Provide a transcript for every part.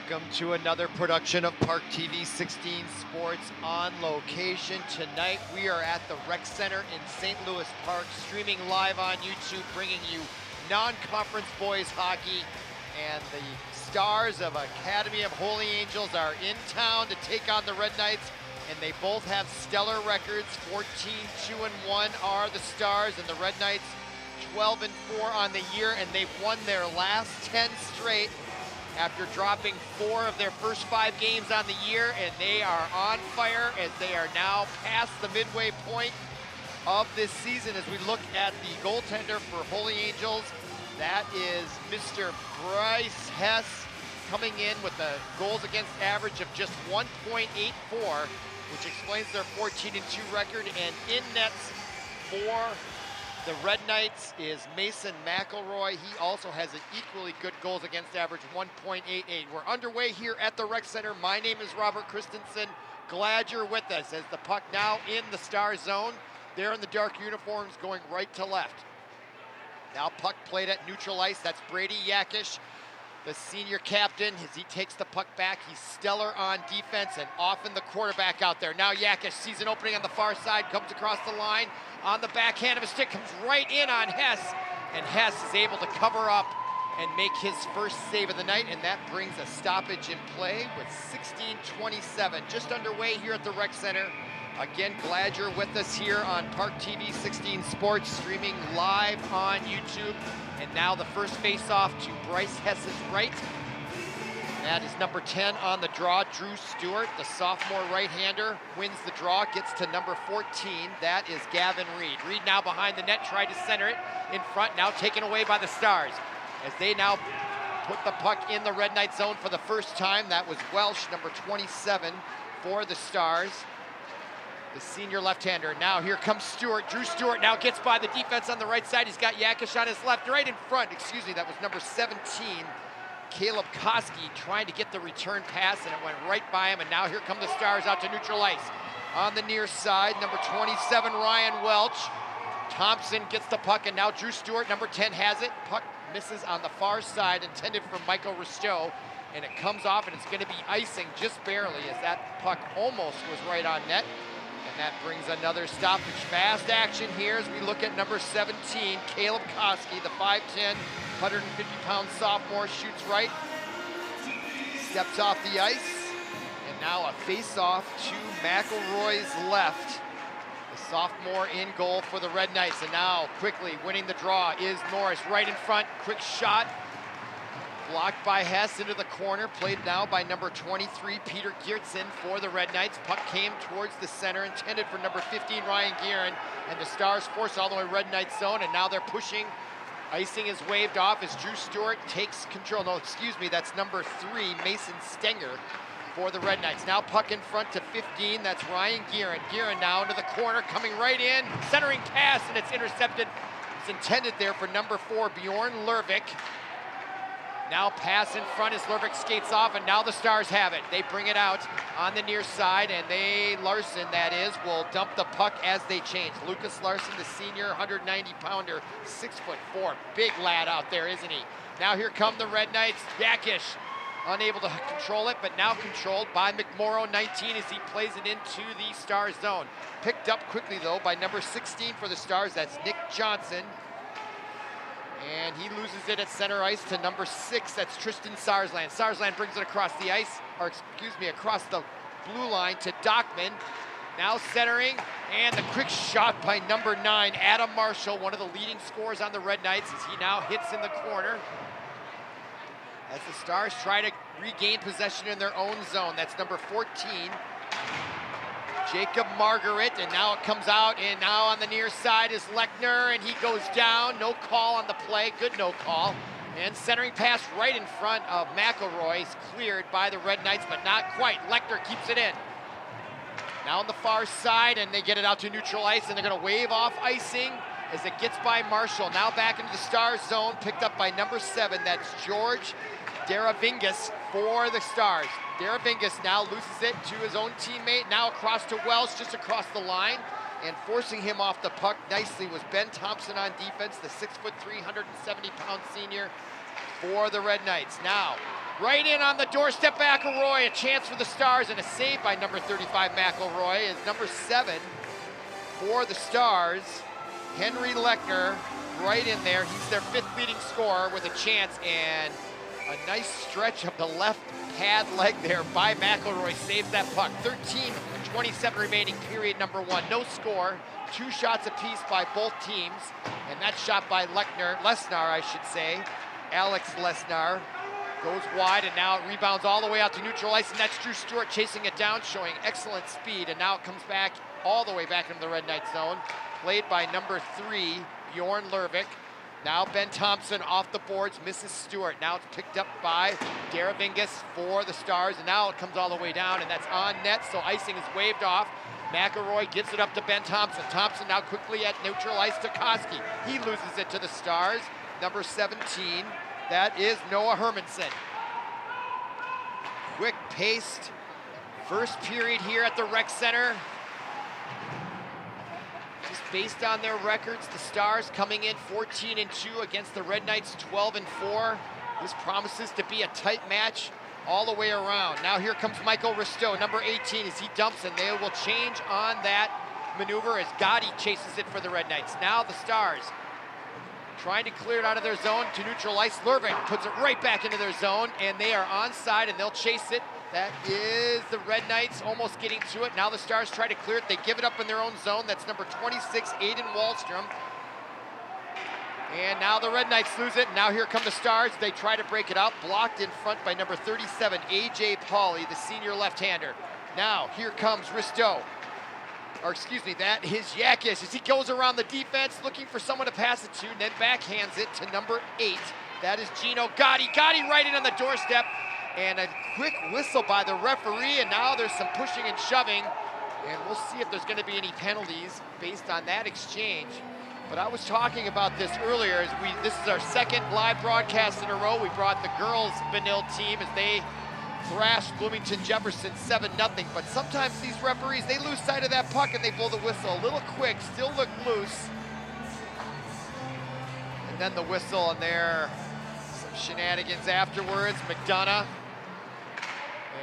Welcome to another production of ParkTV 16 Sports on location. Tonight we are at the Rec Center in St. Louis Park, streaming live on YouTube, bringing you non-conference boys hockey. And the stars of Academy of Holy Angels are in town to take on the Red Knights, and they both have stellar records. 14-2-1 are the Stars, and the Red Knights 12-4 on the year, and they've won their last 10 straight after dropping 4 of their first 5 games on the year, and they are on fire as they are now past the midway point of this season. As we look at the goaltender for Holy Angels, that is Mr. Bryce Hess, coming in with a goals against average of just 1.84, which explains their 14-2 record. And in nets for the Red Knights is Mason McElroy. He also has an equally good goals against average, 1.88. We're underway here at the Rec Center. My name is Robert Christensen. Glad you're with us as the puck now in the Star zone. They're in the dark uniforms going right to left. Now puck played at neutral ice. That's Brady Yakish, the senior captain. As he takes the puck back, he's stellar on defense and often the quarterback out there. Now Yakish sees an opening on the far side, comes across the line. On the backhand of a stick, comes right in on Hess, and Hess is able to cover up and make his first save of the night, and that brings a stoppage in play with 16:27 just underway here at the Rec Center. Again, glad you're with us here on ParkTV 16 Sports, streaming live on YouTube. And now the first face-off to Bryce Hess's right. That is number 10 on the draw, Drew Stewart, the sophomore right-hander, wins the draw, gets to number 14. That is Gavin Reed. Reed now behind the net, tried to center it in front, now taken away by the Stars. As they now put the puck in the Red Knight zone for the first time. That was Welsh, number 27 for the Stars, the senior left-hander. Now here comes Stewart. Drew Stewart now gets by the defense on the right side. He's got Yakish on his left, right in front. Excuse me, that was number 17. Caleb Koski trying to get the return pass, and it went right by him. And now here come the Stars out to neutral ice. On the near side, number 27, Ryan Welch. Thompson gets the puck, and now Drew Stewart, number 10, has it. Puck misses on the far side, intended for Michael Risteau, and it comes off, and it's going to be icing just barely as that puck almost was right on net. And that brings another stoppage. Fast action here as we look at number 17, Caleb Koski, the 5'10", 150-pound sophomore, shoots right, steps off the ice, and now a face-off to McElroy's left. The sophomore in goal for the Red Knights, and now quickly winning the draw is Norris, right in front, quick shot, blocked by Hess into the corner, played now by number 23, Peter Geertsen for the Red Knights. Puck came towards the center, intended for number 15, Ryan Guerin, and the Stars force all the way Red Knights zone, and now they're pushing. Icing is waved off as Drew Stewart takes control. No, excuse me, that's number 3, Mason Stenger for the Red Knights. Now puck in front to 15, that's Ryan Guerin. Guerin now into the corner, coming right in, centering pass, and it's intercepted. It's intended there for number 4, Bjorn Lervik. Now pass in front as Lervik skates off, and now the Stars have it. They bring it out on the near side, and Larson, that is, will dump the puck as they change. Lucas Larson, the senior 190-pounder, 6'4", big lad out there, isn't he? Now here come the Red Knights. Yakish unable to control it, but now controlled by McMorrow, 19, as he plays it into the Stars zone. Picked up quickly, though, by number 16 for the Stars. That's Nick Johnson. And he loses it at center ice to number 6, that's Tristan Sarsland. Sarsland brings it across the ice, or excuse me, across the blue line to Dockman. Now centering, and the quick shot by number 9, Adam Marshall, one of the leading scorers on the Red Knights, as he now hits in the corner. As the Stars try to regain possession in their own zone, that's number 14. Jacob Margaret, and now it comes out, and now on the near side is Lechner, and he goes down. No call on the play, good no call. And centering pass right in front of McElroy is cleared by the Red Knights, but not quite. Lechner keeps it in. Now on the far side, and they get it out to neutral ice, and they're gonna wave off icing as it gets by Marshall. Now back into the Stars zone, picked up by number 7, that's George Deravingas for the Stars. Deravingas now loses it to his own teammate, now across to Welsh, just across the line, and forcing him off the puck nicely was Ben Thompson on defense, the 6'3", 170-pound senior for the Red Knights. Now Right in on the doorstep, McElroy. A chance for the Stars and a save by number 35, McElroy. Is number 7 for the Stars. Henry Lechner right in there. He's their 5th leading scorer with a chance, and a nice stretch of the left pad leg there by McElroy saves that puck. 13:27 remaining, period number 1. No score. 2 shots apiece by both teams, and that shot by Lesnar, I should say. Alex Lesnar goes wide, and now it rebounds all the way out to neutral ice, and that's Drew Stewart chasing it down, showing excellent speed, and now it comes back all the way back into the Red Knight zone. Played by number 3, Bjorn Lervik. Now Ben Thompson off the boards, misses Stewart. Now it's picked up by Daravingas for the Stars, and now it comes all the way down, and that's on net, so icing is waved off. McElroy gives it up to Ben Thompson. Thompson now quickly at neutral ice to Koski. He loses it to the Stars. Number 17, that is Noah Hermanson. Quick-paced first period here at the Rec Center. Just based on their records, the Stars coming in 14-2 against the Red Knights 12-4. This promises to be a tight match all the way around. Now here comes Michael Risto, number 18, as he dumps, and they will change on that maneuver as Gotti chases it for the Red Knights. Now the Stars trying to clear it out of their zone to neutral ice. Lervik puts it right back into their zone, and they are onside, and they'll chase it. That is the Red Knights almost getting to it. Now the Stars try to clear it. They give it up in their own zone. That's number 26, Aiden Wallstrom. And now the Red Knights lose it. Now here come the Stars. They try to break it out. Blocked in front by number 37, A.J. Pauley, the senior left-hander. Now here comes Risto. Or excuse me, that is Yakis as he goes around the defense looking for someone to pass it to, and then backhands it to number 8. That is Gino Gotti. Gotti right in on the doorstep. And a quick whistle by the referee, and now there's some pushing and shoving. And we'll see if there's going to be any penalties based on that exchange. But I was talking about this earlier, as this is our 2nd live broadcast in a row. We brought the girls Benilde team as they thrashed Bloomington Jefferson 7-0. But sometimes these referees, they lose sight of that puck and they blow the whistle a little quick, still look loose. And then the whistle, and there some shenanigans afterwards. McDonough.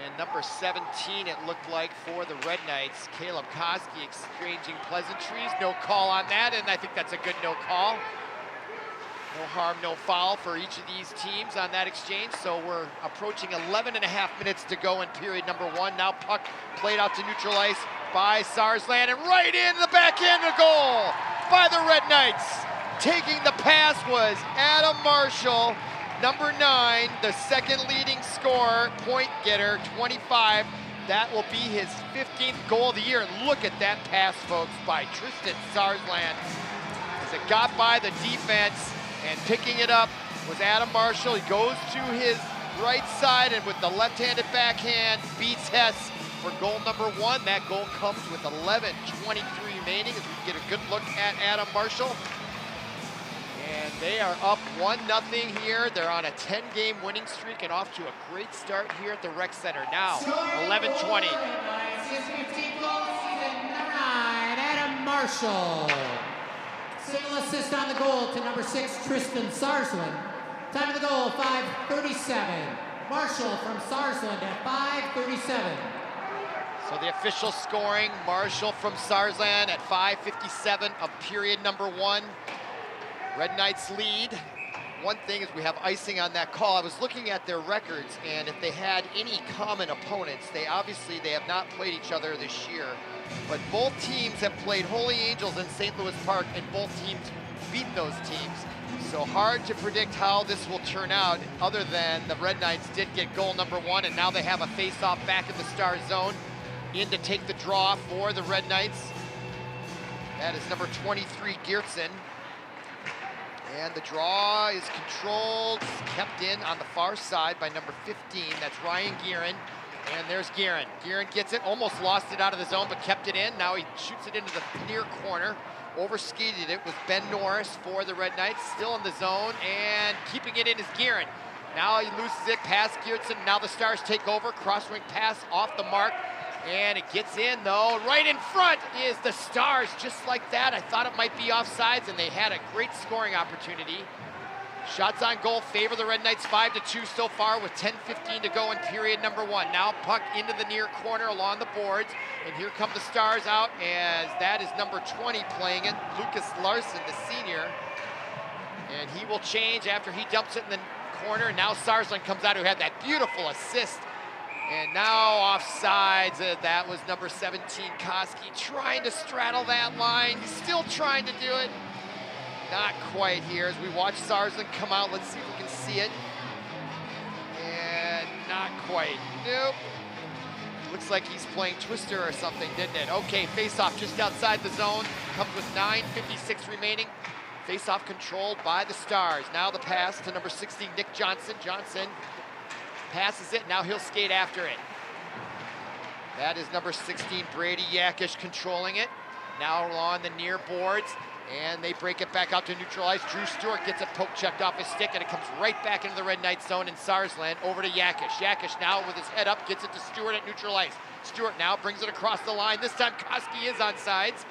And number 17, it looked like, for the Red Knights, Caleb Koski exchanging pleasantries. No call on that, and I think that's a good no call. No harm, no foul for each of these teams on that exchange. So we're approaching 11.5 minutes to go in period number 1. Now puck played out to neutral ice by Sarsland, and right in the backhand of goal by the Red Knights. Taking the pass was Adam Marshall. Number 9, the 2nd leading scorer, point getter, 25. That will be his 15th goal of the year. And look at that pass, folks, by Tristan Sarsland. As it got by the defense, and picking it up was Adam Marshall. He goes to his right side, and with the left-handed backhand, beats Hess for goal number 1. That goal comes with 11:23 remaining, as we get a good look at Adam Marshall. And they are up 1-0 here. They're on a 10-game winning streak and off to a great start here at the Rec Center. Now, 11:20. Adam Marshall. Single assist on the goal to number 6, Tristan Sarsland. Time of the goal, 5:37. Marshall from Sarsland at 5:37. So the official scoring, Marshall from Sarsland at 5:57 of period number 1. Red Knights lead. One thing is we have icing on that call. I was looking at their records, and if they had any common opponents, they have not played each other this year. But both teams have played Holy Angels in St. Louis Park, and both teams beat those teams. So hard to predict how this will turn out, other than the Red Knights did get goal number 1, and now they have a face-off back in the Star zone. In to take the draw for the Red Knights. That is number 23, Geertsen. And the draw is controlled, kept in on the far side by number 15. That's Ryan Guerin. And there's Guerin. Guerin gets it, almost lost it out of the zone, but kept it in. Now he shoots it into the near corner. Overskated it with Ben Norris for the Red Knights. Still in the zone, and keeping it in is Guerin. Now he loses it past Geertsen. Now the Stars take over. Cross-wing pass off the mark. And it gets in, though. Right in front is the Stars, just like that. I thought it might be offsides, and they had a great scoring opportunity. Shots on goal favor the Red Knights 5-2 so far with 10:15 to go in period number 1. Now puck into the near corner along the boards, and here come the Stars out as that is number 20 playing it, Lucas Larson, the senior. And he will change after he dumps it in the corner. And now Sarsland comes out, who had that beautiful assist. And now offsides. That was number 17, Koski, trying to straddle that line. He's still trying to do it. Not quite here as we watch Sarsland come out. Let's see if we can see it. And not quite. Nope. Looks like he's playing Twister or something, didn't it? Okay, face-off just outside the zone. Comes with 9:56 remaining. Face-off controlled by the Stars. Now the pass to number 16, Nick Johnson. Johnson passes it. Now he'll skate after it. That is number 16, Brady Yakish, controlling it. Now along the near boards. And they break it back out to neutral ice. Drew Stewart gets a poke checked off his stick, and it comes right back into the Red Knight zone in Sarsland. Over to Yakish. Yakish now with his head up gets it to Stewart at neutral ice. Stewart now brings it across the line. This time Koski is on sides.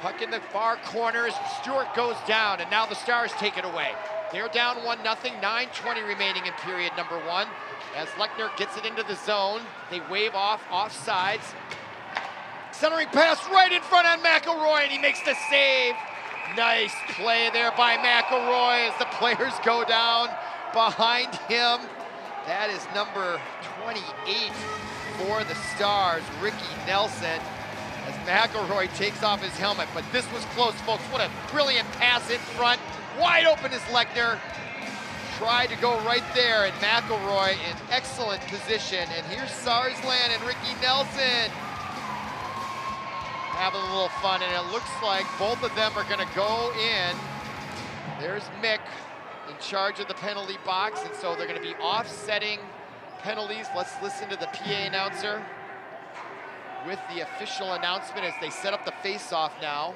Puck in the far corners. Stewart goes down, and now the Stars take it away. They're down 1-0. 9:20 remaining in period number 1. As Lechner gets it into the zone, they wave off offsides. Centering pass right in front on McElroy, and he makes the save. Nice play there by McElroy as the players go down behind him. That is number 28 for the Stars, Ricky Nelson, as McElroy takes off his helmet. But this was close, folks. What a brilliant pass in front. Wide open is Lechner. Tried to go right there, and McElroy in excellent position. And here's Sarsland and Ricky Nelson having a little fun, and it looks like both of them are gonna go in. There's Mick in charge of the penalty box, and so they're gonna be offsetting penalties. Let's listen to the PA announcer with the official announcement as they set up the face-off now.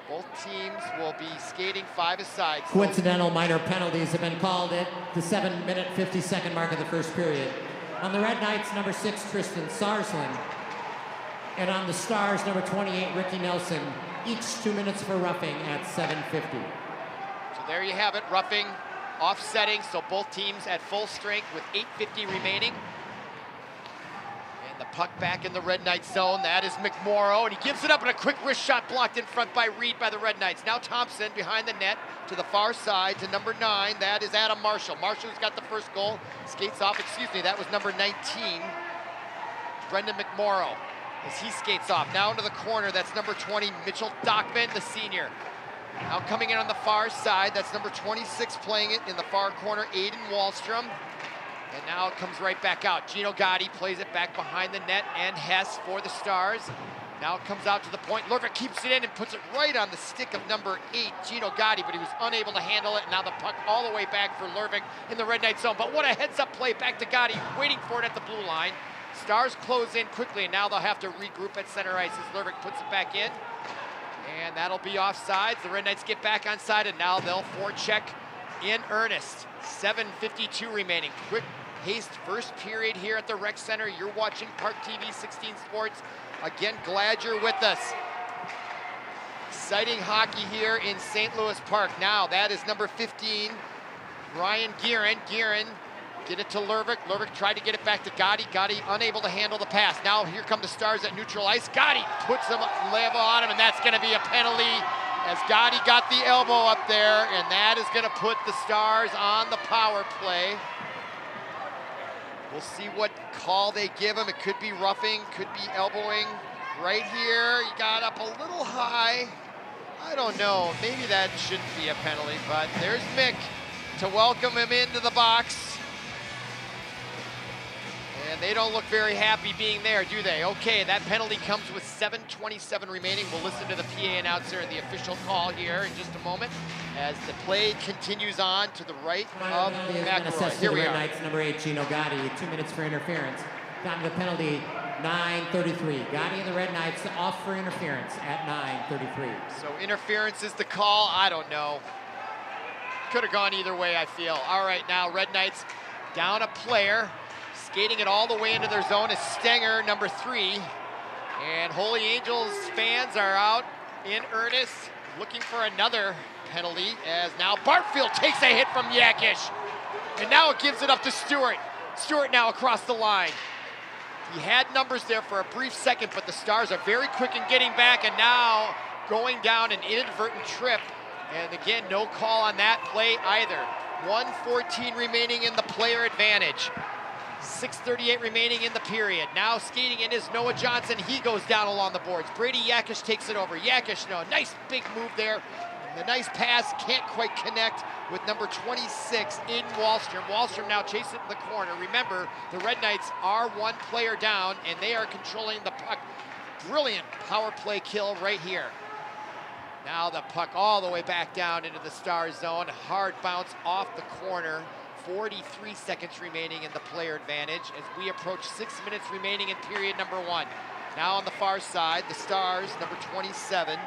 Both teams will be skating 5-a-side. Coincidental minor penalties have been called at the 7-minute, 50-second mark of the first period. On the Red Knights, number 6, Tristan Sarsland. And on the Stars, number 28, Ricky Nelson, each 2 minutes for roughing at 7:50. So there you have it, roughing, offsetting, so both teams at full strength with 8:50 remaining. And the puck back in the Red Knight zone, that is McMorrow, and he gives it up, and a quick wrist shot blocked in front by Reed by the Red Knights. Now Thompson behind the net to the far side to number 9, that is Adam Marshall. Marshall's got the first goal, skates off, that was number 19, Brendan McMorrow. As he skates off, now into the corner, that's number 20, Mitchell Dockman, the senior. Now coming in on the far side, that's number 26 playing it in the far corner, Aiden Wallstrom. And now it comes right back out. Gino Gotti plays it back behind the net, and Hess for the Stars. Now it comes out to the point. Lervik keeps it in and puts it right on the stick of number 8, Gino Gotti, but he was unable to handle it. And now the puck all the way back for Lervik in the Red Knight zone. But what a heads-up play back to Gotti, waiting for it at the blue line. Stars close in quickly, and now they'll have to regroup at center ice as Lervik puts it back in. And that'll be offsides. The Red Knights get back on side, and now they'll forecheck in earnest. 7:52 remaining. Quick haste first period here at the Rec Center. You're watching ParkTV 16 Sports. Again, glad you're with us. Exciting hockey here in St. Louis Park. Now that is number 15, Ryan Guerin. Guerin get it to Lervik. Lervik tried to get it back to Gotti. Gotti unable to handle the pass. Now here come the Stars at neutral ice. Gotti puts them level on him, and that's gonna be a penalty as Gotti got the elbow up there, and that is gonna put the Stars on the power play. We'll see what call they give him. It could be roughing, could be elbowing. Right here, he got up a little high. I don't know, maybe that shouldn't be a penalty, but there's Mick to welcome him into the box. And they don't look very happy being there, do they? Okay, that penalty comes with 7:27 remaining. We'll listen to the PA announcer and the official call here in just a moment as the play continues on to the right of McElroy. Here we are. Knights, number 8, Gino Gotti, 2 minutes for interference. Down to the penalty, 9:33. Gotti and the Red Knights off for interference at 9:33. So interference is the call. I don't know. Could have gone either way, I feel. All right, now Red Knights down a player. Skating it all the way into their zone is Stenger, number 3. And Holy Angels fans are out in earnest, looking for another penalty, as now Barfield takes a hit from Yakish. And now it gives it up to Stewart. Stewart now across the line. He had numbers there for a brief second, but the Stars are very quick in getting back, and now going down an inadvertent trip. And again, no call on that play either. 1:14 remaining in the player advantage. 6:38 remaining in the period. Now skating in is Noah Johnson. He goes down along the boards. Brady Yakish takes it over. Yakish, no, nice big move there. The nice pass can't quite connect with number 26 in Wahlstrom. Wahlstrom now chasing the corner. Remember, the Red Knights are one player down, and they are controlling the puck. Brilliant power play kill right here. Now the puck all the way back down into the Stars zone. Hard bounce off the corner. 43 seconds remaining in the player advantage as we approach 6 minutes remaining in period number 1. Now on the far side, the Stars, number 27,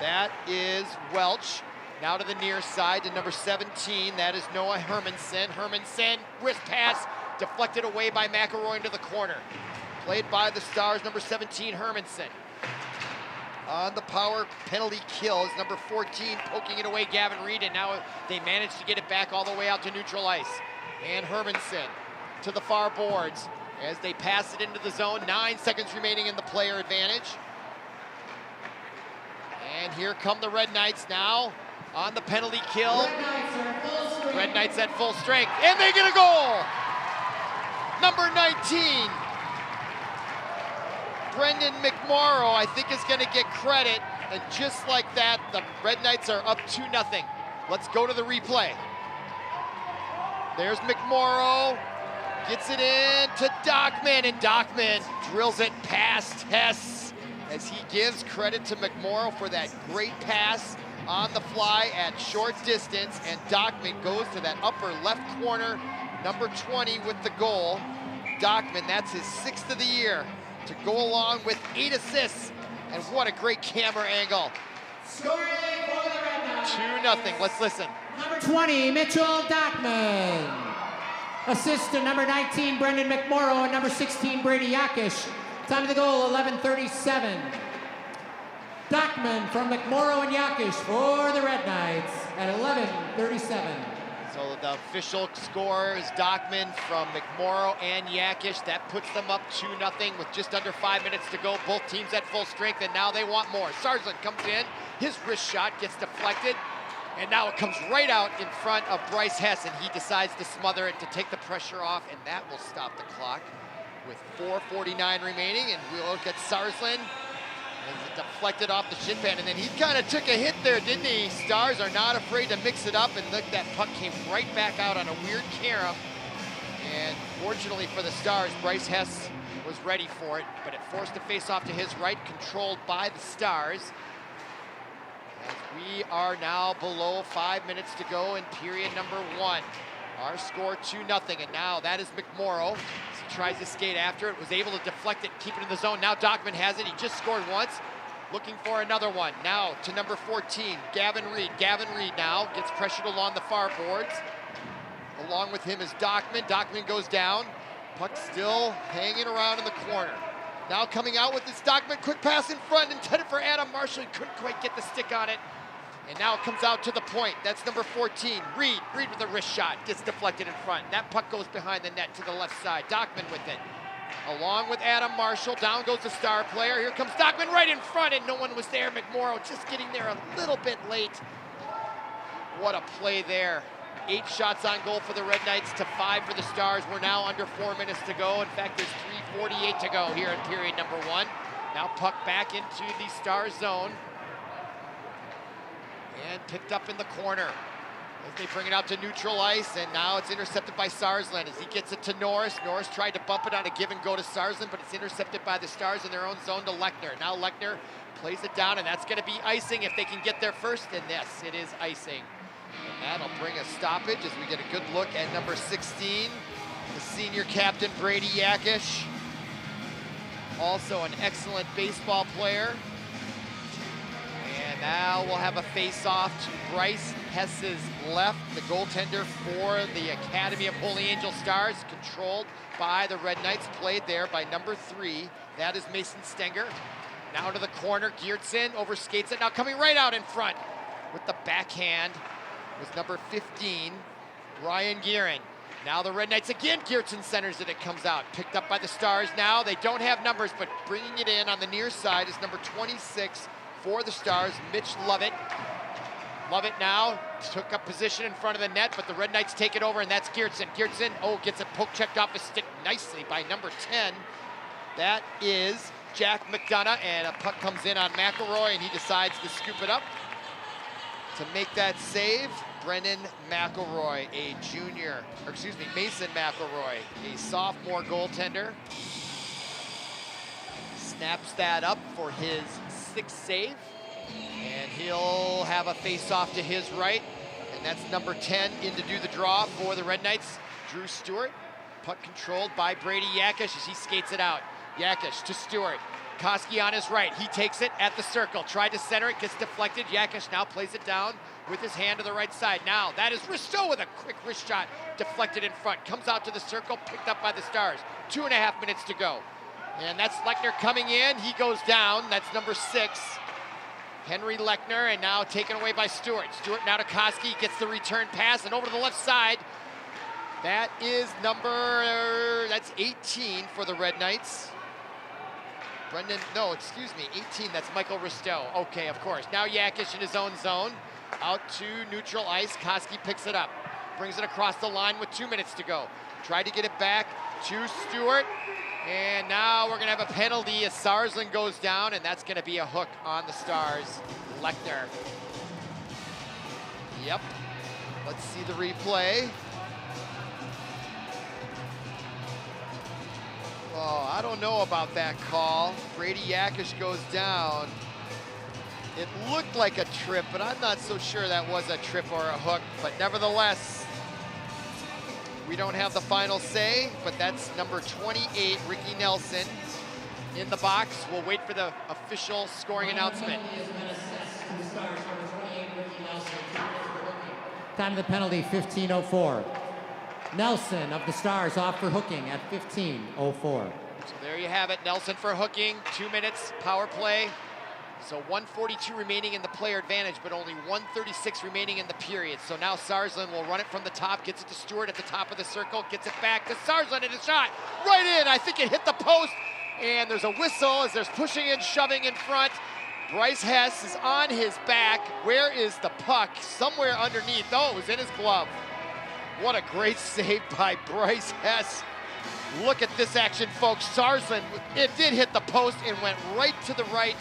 that is Welch. Now to the near side to number 17, that is Noah Hermanson. Hermanson, wrist pass, deflected away by McElroy into the corner. Played by the Stars, number 17, Hermanson. On the power penalty kill is number 14, poking it away, Gavin Reed, and now they manage to get it back all the way out to neutral ice. And Hermanson to the far boards as they pass it into the zone. 9 seconds remaining in the player advantage. And here come the Red Knights now on the penalty kill. Red Knights at full strength, and they get a goal! Number 19. Brendan McMorrow, I think, is going to get credit, and just like that, the Red Knights are up 2-0. Let's go to the replay. There's McMorrow, gets it in to Dockman, and Dockman drills it past Hess as he gives credit to McMorrow for that great pass on the fly at short distance, and Dockman goes to that upper left corner, number 20 with the goal. Dockman, that's his 6th of the year, to go along with 8 assists, and what a great camera angle. Scoring for the Red Knights. 2-0, let's listen. Number 20, Mitchell Dockman. Assist to number 19, Brendan McMorrow, and number 16, Brady Yakish. Time of the goal, 11:37. Dockman from McMorrow and Yakish for the Red Knights at 11:37. So the official score is Dockman from McMorrow and Yakish. That puts them up 2-0 with just under 5 minutes to go. Both teams at full strength, and now they want more. Sarsland comes in, his wrist shot gets deflected, and now it comes right out in front of Bryce Hess, and he decides to smother it to take the pressure off, and that will stop the clock with 4:49 remaining. And we'll look at Sarsland. It deflected off the shin pad, and then he kind of took a hit there, didn't he? Stars are not afraid to mix it up, and look, that puck came right back out on a weird carom. And fortunately for the Stars, Bryce Hess was ready for it, but it forced a face-off to his right, controlled by the Stars. As we are now below 5 minutes to go in period number 1. Our score 2-0, and now that is McMorrow. He tries to skate after it, was able to deflect it, keep it in the zone. Now Dockman has it, he just scored once, looking for another one. Now to number 14, Gavin Reed. Gavin Reed now gets pressured along the far boards. Along with him is Dockman. Dockman goes down, puck still hanging around in the corner. Now coming out with this Dockman, quick pass in front, intended for Adam Marshall. He couldn't quite get the stick on it. And now it comes out to the point. That's number 14, Reed. Reed with a wrist shot, gets deflected in front. That puck goes behind the net to the left side. Dockman with it. Along with Adam Marshall, down goes the star player. Here comes Dockman right in front, and no one was there. McMorrow just getting there a little bit late. What a play there. 8 shots on goal for the Red Knights to 5 for the Stars. We're now under 4 minutes to go. In fact, there's 3:48 to go here in period number 1. Now puck back into the Stars zone. And picked up in the corner as they bring it out to neutral ice, and now it's intercepted by Sarsland as he gets it to Norris. Norris tried to bump it on a give and go to Sarsland, but it's intercepted by the Stars in their own zone to Lechner. Now Lechner plays it down, and that's going to be icing if they can get there first, and yes, it is icing. And that'll bring a stoppage as we get a good look at number 16, the senior captain, Brady Yakish. Also an excellent baseball player. And now we'll have a face-off to Bryce Hess's left, the goaltender for the Academy of Holy Angel Stars, controlled by the Red Knights, played there by number 3. That is Mason Stenger. Now to the corner, Geertsen overskates it, now coming right out in front. with the backhand was number 15, Ryan Gearin. Now the Red Knights again, Geertsen centers it, it comes out. Picked up by the Stars now. They don't have numbers, but bringing it in on the near side is number 26 for the Stars, Mitch Lovett. Lovett now took up position in front of the net, but the Red Knights take it over, and that's Geertsen. Geertsen, gets it poke checked off his stick nicely by number 10. That is Jack McDonough, and a puck comes in on McElroy, and he decides to scoop it up to make that save. Brendan McElroy, a junior, or excuse me, Mason McElroy, a sophomore goaltender, snaps that up for his 6th save, and he'll have a face-off to his right, and that's number 10 in to do the draw for the Red Knights, Drew Stewart. Puck controlled by Brady Yakish as he skates it out. Yakish to Stewart. Koski on his right. He takes it at the circle. Tried to center it, gets deflected. Yakish now plays it down with his hand to the right side. Now that is Risto with a quick wrist shot, deflected in front. Comes out to the circle, picked up by the Stars. 2.5 minutes to go. And that's Lechner coming in. He goes down. That's number 6, Henry Lechner, and now taken away by Stewart. Stewart now to Koski, gets the return pass, and over to the left side. That is that's 18 for the Red Knights. 18, that's Michael Risto. Okay, of course. Now Yakish in his own zone, out to neutral ice. Koski picks it up, brings it across the line with 2 minutes to go. Tried to get it back to Stewart, and now we're gonna have a penalty as Sarsland goes down, and that's gonna be a hook on the Stars. Lechner. Yep, let's see the replay. Oh, I don't know about that call. Brady Yakish goes down. It looked like a trip, but I'm not so sure that was a trip or a hook. But nevertheless, we don't have the final say, but that's number 28, Ricky Nelson, in the box. We'll wait for the official scoring announcement. Time of the penalty, 15:04. Nelson of the Stars off for hooking at 15:04. So there you have it, Nelson for hooking, 2 minutes, power play. So 1:42 remaining in the player advantage, but only 1:36 remaining in the period. So now Sarsland will run it from the top, gets it to Stewart at the top of the circle, gets it back to Sarsland, and a shot right in. I think it hit the post, and there's a whistle as there's pushing and shoving in front. Bryce Hess is on his back. Where is the puck? Somewhere underneath. Oh, it was in his glove. What a great save by Bryce Hess. Look at this action, folks. Sarsland, it did hit the post and went right to the right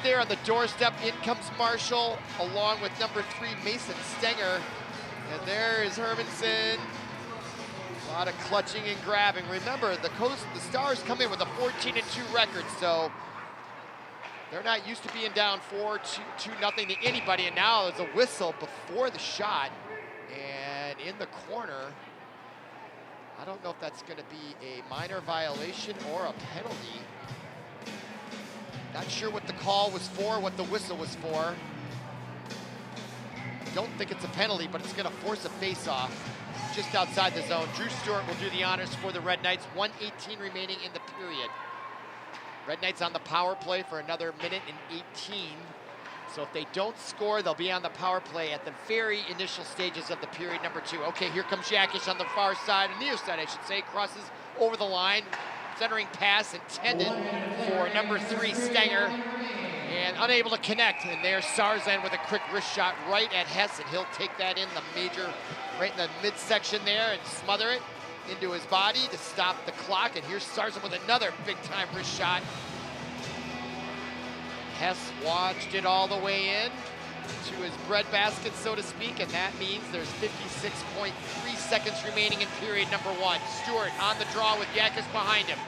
there on the doorstep. In comes Marshall, along with number 3, Mason Stenger. And there is Hermanson. A lot of clutching and grabbing. Remember, the Stars come in with a 14-2 record, so they're not used to being down 4-2-0 to anybody. And now there's a whistle before the shot. And in the corner, I don't know if that's going to be a minor violation or a penalty. Not sure what the call was for, what the whistle was for. Don't think it's a penalty, but it's going to force a face-off just outside the zone. Drew Stewart will do the honors for the Red Knights. 1:18 remaining in the period. Red Knights on the power play for another minute and 18. So if they don't score, they'll be on the power play at the very initial stages of the period number 2. Okay, here comes Yakish on the far side, or near side, I should say, crosses over the line. Centering pass intended for number 3, Stenger, and unable to connect. And there's Sarsland with a quick wrist shot right at Hess, and he'll take that in the right in the midsection there and smother it into his body to stop the clock. And here's Sarsland with another big-time wrist shot. Hess watched it all the way in to his breadbasket, so to speak, and that means there's 56.3 seconds remaining in period number 1. Stewart on the draw with Yakish behind him.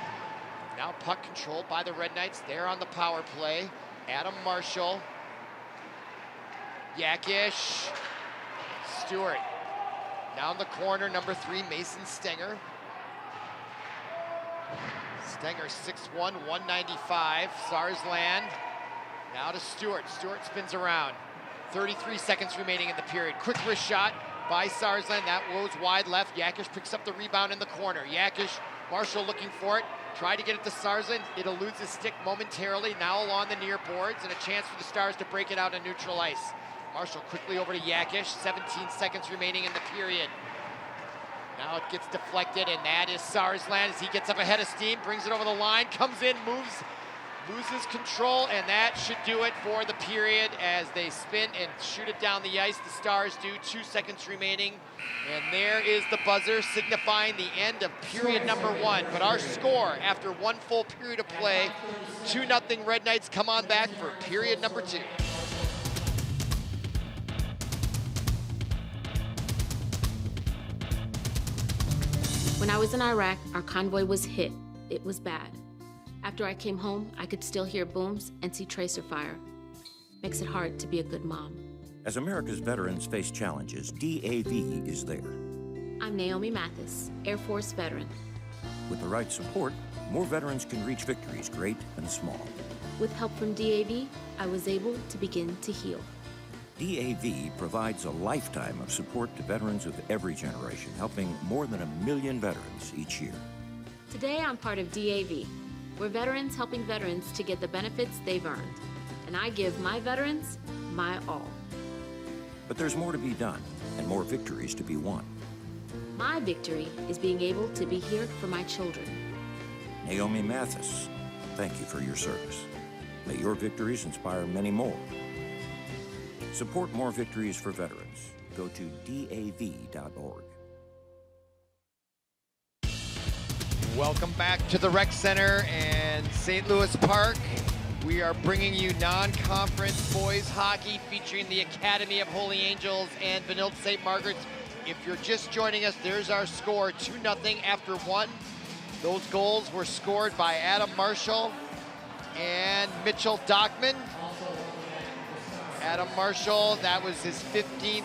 Now puck controlled by the Red Knights. They're on the power play. Adam Marshall. Yakish. Stewart. Down the corner, number 3, Mason Stenger. Stenger 6'1", 195. Sarsland. Now to Stewart. Stewart spins around. 33 seconds remaining in the period. Quick wrist shot by Sarsland. That goes wide left. Yakish picks up the rebound in the corner. Yakish, Marshall looking for it. Try to get it to Sarsland. It eludes his stick momentarily. Now along the near boards, and a chance for the Stars to break it out on neutral ice. Marshall quickly over to Yakish. 17 seconds remaining in the period. Now it gets deflected, and that is Sarsland as he gets up ahead of steam, brings it over the line, comes in, moves, loses control, and that should do it for the period as they spin and shoot it down the ice. The Stars do. 2 seconds remaining, and there is the buzzer signifying the end of period number 1. But our score after 1 full period of play, 2-0 Red Knights come on back for period number 2. When I was in Iraq, our convoy was hit. It was bad. After I came home, I could still hear booms and see tracer fire. Makes it hard to be a good mom. As America's veterans face challenges, DAV is there. I'm Naomi Mathis, Air Force veteran. With the right support, more veterans can reach victories, great and small. With help from DAV, I was able to begin to heal. DAV provides a lifetime of support to veterans of every generation, helping more than 1 million veterans each year. Today, I'm part of DAV. We're veterans helping veterans to get the benefits they've earned. And I give my veterans my all. But there's more to be done and more victories to be won. My victory is being able to be here for my children. Naomi Mathis, thank you for your service. May your victories inspire many more. Support more victories for veterans. Go to DAV.org. Welcome back to the Rec Center and St. Louis Park. We are bringing you non-conference boys hockey featuring the Academy of Holy Angels and Benilde-St. Margaret. If you're just joining us, there's our score, 2-0 after 1. Those goals were scored by Adam Marshall and Mitchell Dockman. Adam Marshall, that was his 15th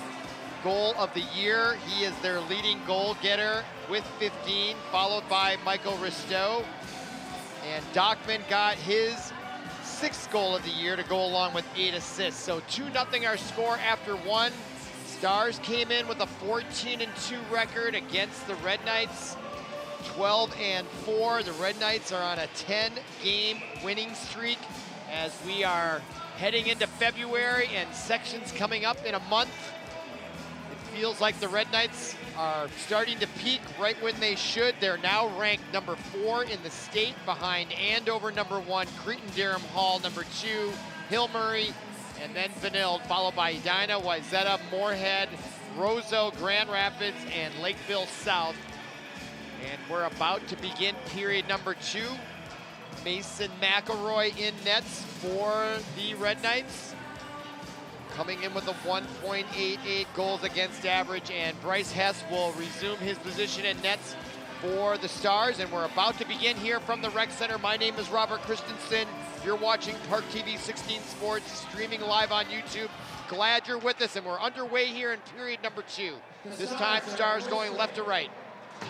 goal of the year. He is their leading goal getter with 15, followed by Michael Risto. And Dockman got his 6th goal of the year to go along with 8 assists. So 2-0 our score after 1. Stars came in with a 14-2 record against the Red Knights, 12-4. The Red Knights are on a 10-game winning streak as we are heading into February and sections coming up in a month. It feels like the Red Knights are starting to peak right when they should. They're now ranked number 4 in the state behind Andover number 1, Cretin-Derham Hall number 2, Hill-Murray, and then Benilde, followed by Edina, Wayzata, Moorhead, Roseau, Grand Rapids, and Lakeville South. And we're about to begin period number 2. Mason McElroy in nets for the Red Knights, coming in with a 1.88 goals against average, and Bryce Hess will resume his position in nets for the Stars. And we're about to begin here from the Rec Center. My name is Robert Christensen. You're watching ParkTV 16 Sports, streaming live on YouTube. Glad you're with us, and we're underway here in period number 2. This time, Stars going left to right.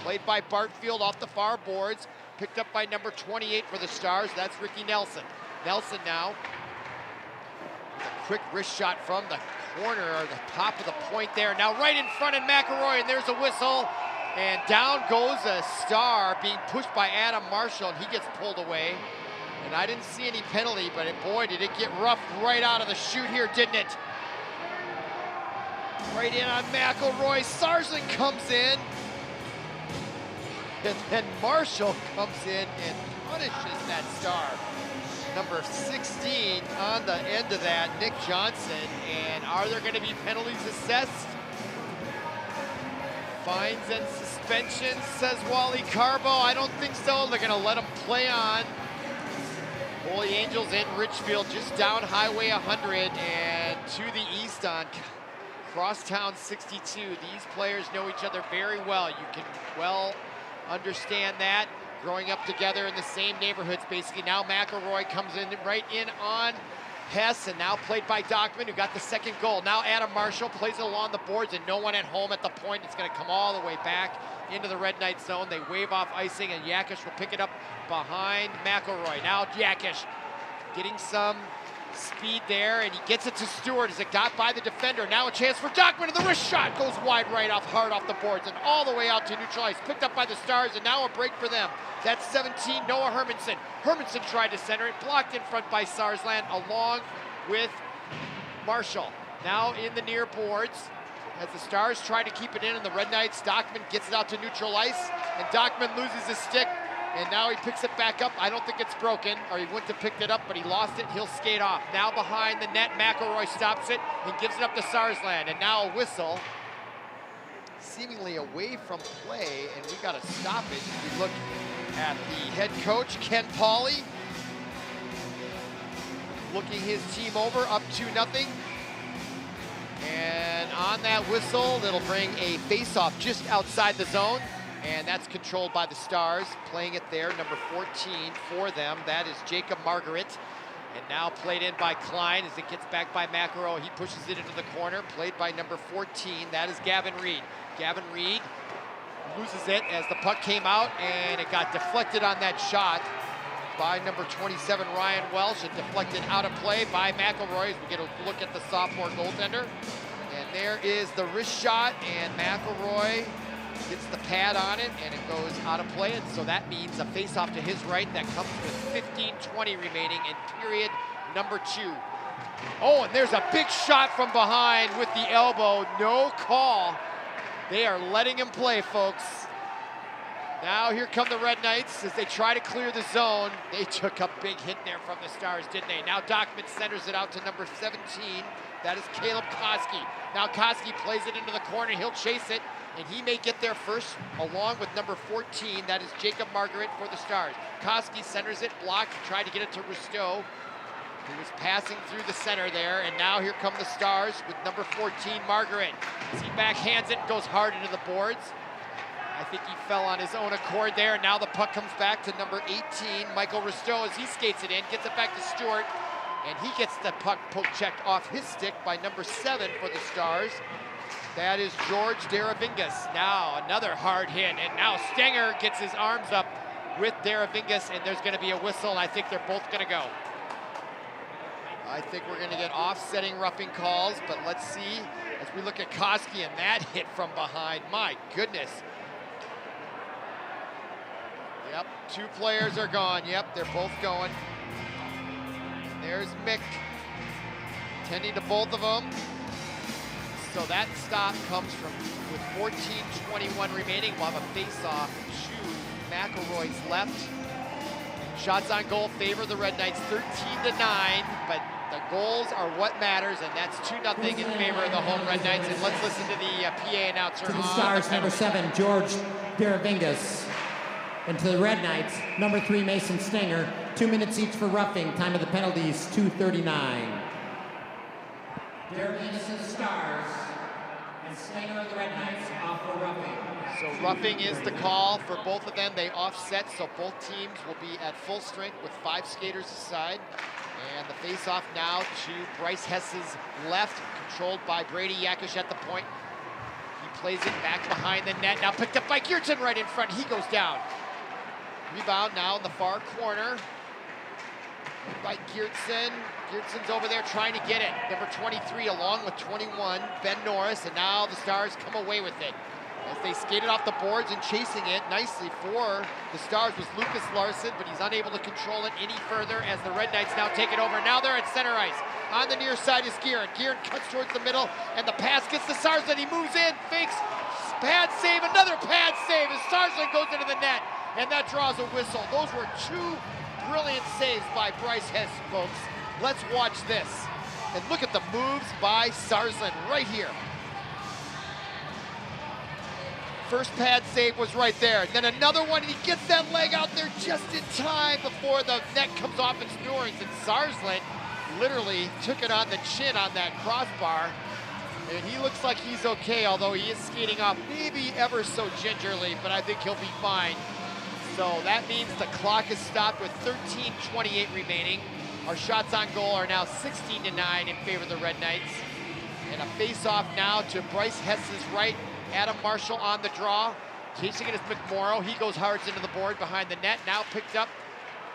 Played by Bartfield off the far boards. Picked up by number 28 for the Stars. That's Ricky Nelson. Nelson now. A quick wrist shot from the corner or the top of the point there. Now right in front of McElroy, and there's a whistle. And down goes a Star being pushed by Adam Marshall, and he gets pulled away. And I didn't see any penalty, but boy, did it get rough right out of the chute here, didn't it? Right in on McElroy. Sarsland comes in. And then Marshall comes in and punishes that Star. Number 16 on the end of that, Nick Johnson. And are there going to be penalties assessed? Fines and suspensions, says Wally Carbo. I don't think so. They're going to let him play on. Holy Angels in Richfield, just down Highway 100 and to the east on Crosstown 62. These players know each other very well. You can well understand that, growing up together in the same neighborhoods basically. Now McElroy comes in right in on Hess, and now played by Dockman, who got the 2nd goal. Now Adam Marshall plays it along the boards, and no one at home at the point. It's going to come all the way back into the Red Knight zone. They wave off icing, and Yakish will pick it up behind McElroy. Now Yakish getting some Speed there, and he gets it to Stewart as it got by the defender. Now a chance for Dockman, and the wrist shot goes wide right off, hard off the boards, and all the way out to neutral ice. Picked up by the Stars, and now a break for them. That's 17, Noah Hermanson. Hermanson tried to center it, blocked in front by Sarsland, along with Marshall. Now in the near boards, as the Stars try to keep it in, and the Red Knights, Dockman gets it out to neutral ice, and Dockman loses his stick. And now he picks it back up. I don't think it's broken, or he wouldn't have picked it up, but he lost it. He'll skate off. Now behind the net, McElroy stops it and gives it up to Sarsland. And now a whistle, seemingly away from play, and we got a stoppage. We look at the head coach, Ken Pauley, looking his team over, up 2-0. And on that whistle, it'll bring a face-off just outside the zone. And that's controlled by the Stars, playing it there, number 14 for them. That is Jacob Margaret. And now played in by Klein as it gets back by McElroy. He pushes it into the corner, played by number 14. That is Gavin Reed. Gavin Reed loses it as the puck came out, and it got deflected on that shot by number 27, Ryan Welsh, and deflected out of play by McElroy as we get a look at the sophomore goaltender. And there is the wrist shot, and McElroy gets the pad on it, and it goes out of play, and so that means a face-off to his right that comes with 15:20 remaining in period number 2. Oh, and there's a big shot from behind with the elbow. No call. They are letting him play, folks. Now here come the Red Knights as they try to clear the zone. They took a big hit there from the Stars, didn't they? Now Dockman centers it out to number 17. That is Caleb Koski. Now Koski plays it into the corner. He'll chase it, and he may get there first, along with number 14. That is Jacob Margaret for the Stars. Koski centers it, blocked, tried to get it to Rusto, who was passing through the center there, and now here come the Stars with number 14, Margaret. As he backhands it, goes hard into the boards. I think he fell on his own accord there. Now the puck comes back to number 18, Michael Rusto, as he skates it in, gets it back to Stewart, and he gets the puck poke checked off his stick by number 7 for the Stars. That is George Deravingas. Now another hard hit, and now Stenger gets his arms up with Deravingas, and there's going to be a whistle, and I think they're both going to go. I think we're going to get offsetting roughing calls, but let's see as we look at Koski and that hit from behind. My goodness. Yep, 2 players are gone. Yep, they're both going. And there's Mick tending to both of them. So that stop comes from with 14:21 remaining. We'll have a face-off to McElroy's left. Shots on goal favor the Red Knights 13-9, but the goals are what matters, and that's 2-0 in favor of the home Red Knights. And let's listen to the PA announcer. To the Stars, number 7, George Deravingas. And to the Red Knights, number 3, Mason Stenger. 2 minutes each for roughing. Time of the penalties, 2:39. Deravingas and Stars, and Stenger of the Red Knights off for roughing. So roughing is the call for both of them. They offset, so both teams will be at full strength with 5 skaters aside. And the face-off now to Bryce Hess's left, controlled by Brady Yakish at the point. He plays it back behind the net. Now picked up by Geertsen right in front. He goes down. Rebound now in the far corner by Geertsen. Geertsen's over there trying to get it. Number 23 along with 21, Ben Norris, and now the Stars come away with it. As they skated off the boards and chasing it nicely for the Stars was Lucas Larson, but he's unable to control it any further as the Red Knights now take it over. Now they're at center ice. On the near side is Gearin. Gearin cuts towards the middle, and the pass gets to Sarsland. He moves in, fakes, pad save, another pad save as Sarsland goes into the net, and that draws a whistle. Those were 2 brilliant saves by Bryce Hess, folks. Let's watch this. And look at the moves by Sarsland right here. First pad save was right there. Then another one, and he gets that leg out there just in time before the net comes off its moorings. And Sarsland literally took it on the chin on that crossbar. And he looks like he's okay, although he is skating off maybe ever so gingerly, but I think he'll be fine. So that means the clock is stopped with 13:28 remaining. Our shots on goal are now 16-9 in favor of the Red Knights. And a face-off now to Bryce Hess's right. Adam Marshall on the draw. Chasing it is McMorrow. He goes hard into the board behind the net. Now picked up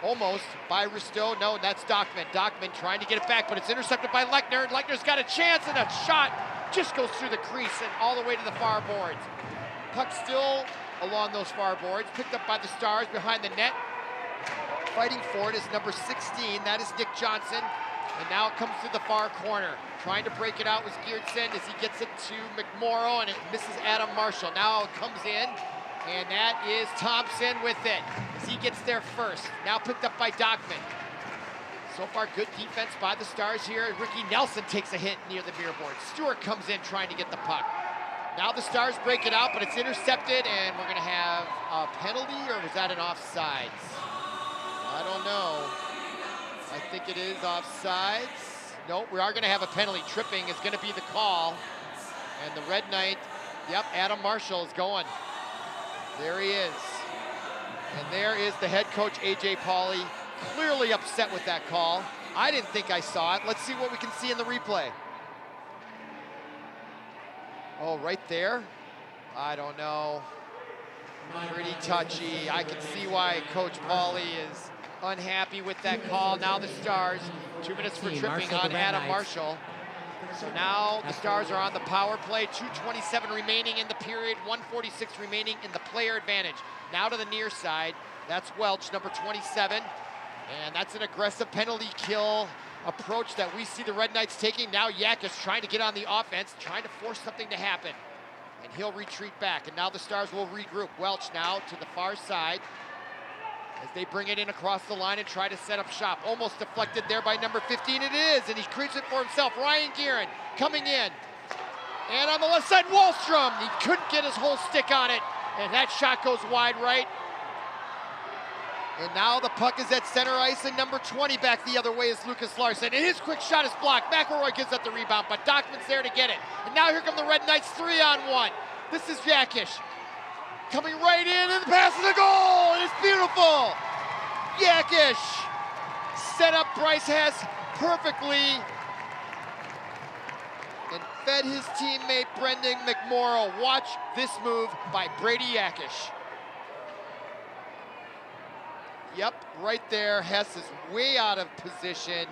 almost by Risto. No, that's Dockman. Dockman trying to get it back, but it's intercepted by Lechner. Lechner's got a chance, and a shot just goes through the crease and all the way to the far boards. Puck still along those far boards, picked up by the Stars behind the net. Fighting for it is number 16, that is Nick Johnson. And now it comes to the far corner. Trying to break it out was Geertsen as he gets it to McMorrow, and it misses Adam Marshall. Now it comes in, and that is Thompson with it as he gets there first. Now picked up by Dockman. So far, good defense by the Stars here. Ricky Nelson takes a hit near the beer board. Stewart comes in trying to get the puck. Now the Stars break it out, but it's intercepted, and we're gonna have a penalty, or was that an offsides? I don't know. I think it is offsides. Nope, we are gonna have a penalty. Tripping is gonna be the call. And the Red Knight, yep, Adam Marshall is going. There he is. And there is the head coach, A.J. Pauley, clearly upset with that call. I didn't think I saw it. Let's see what we can see in the replay. Oh, right there? I don't know. Pretty touchy. I can see why Coach Pauley is unhappy with that call. Now the Stars, 2 minutes for tripping on Adam Marshall. So now the Stars are on the power play, 2:27 remaining in the period, 1:46 remaining in the player advantage. Now to the near side, that's Welch, number 27. And that's an aggressive penalty kill approach that we see the Red Knights taking. Now Yakish trying to get on the offense, trying to force something to happen. And he'll retreat back, and now the Stars will regroup. Welch now to the far side as they bring it in across the line and try to set up shop. Almost deflected there by number 15, it is, and he creates it for himself. Ryan Guerin coming in. And on the left side, Wahlstrom. He couldn't get his whole stick on it, and that shot goes wide right. And now the puck is at center ice, and number 20 back the other way is Lucas Larson. And his quick shot is blocked. McElroy gives up the rebound, but Dockman's there to get it. And now here come the Red Knights 3-on-1. This is Yakish. Coming right in, and the pass is a goal, and it's beautiful. Yakish set up Bryce Hess perfectly and fed his teammate Brendan McMorrow. Watch this move by Brady Yakish. Yep, right there, Hess is way out of position,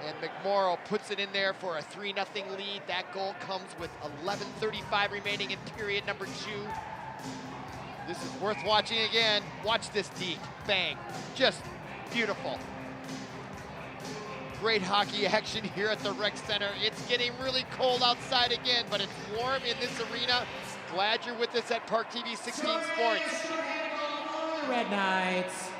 and McMorrow puts it in there for a 3-0 lead. That goal comes with 11:35 remaining in period number 2. This is worth watching again. Watch this deke, bang, just beautiful. Great hockey action here at the Rec Center. It's getting really cold outside again, but it's warm in this arena. Glad you're with us at ParkTV 16 Sports. Red Knights.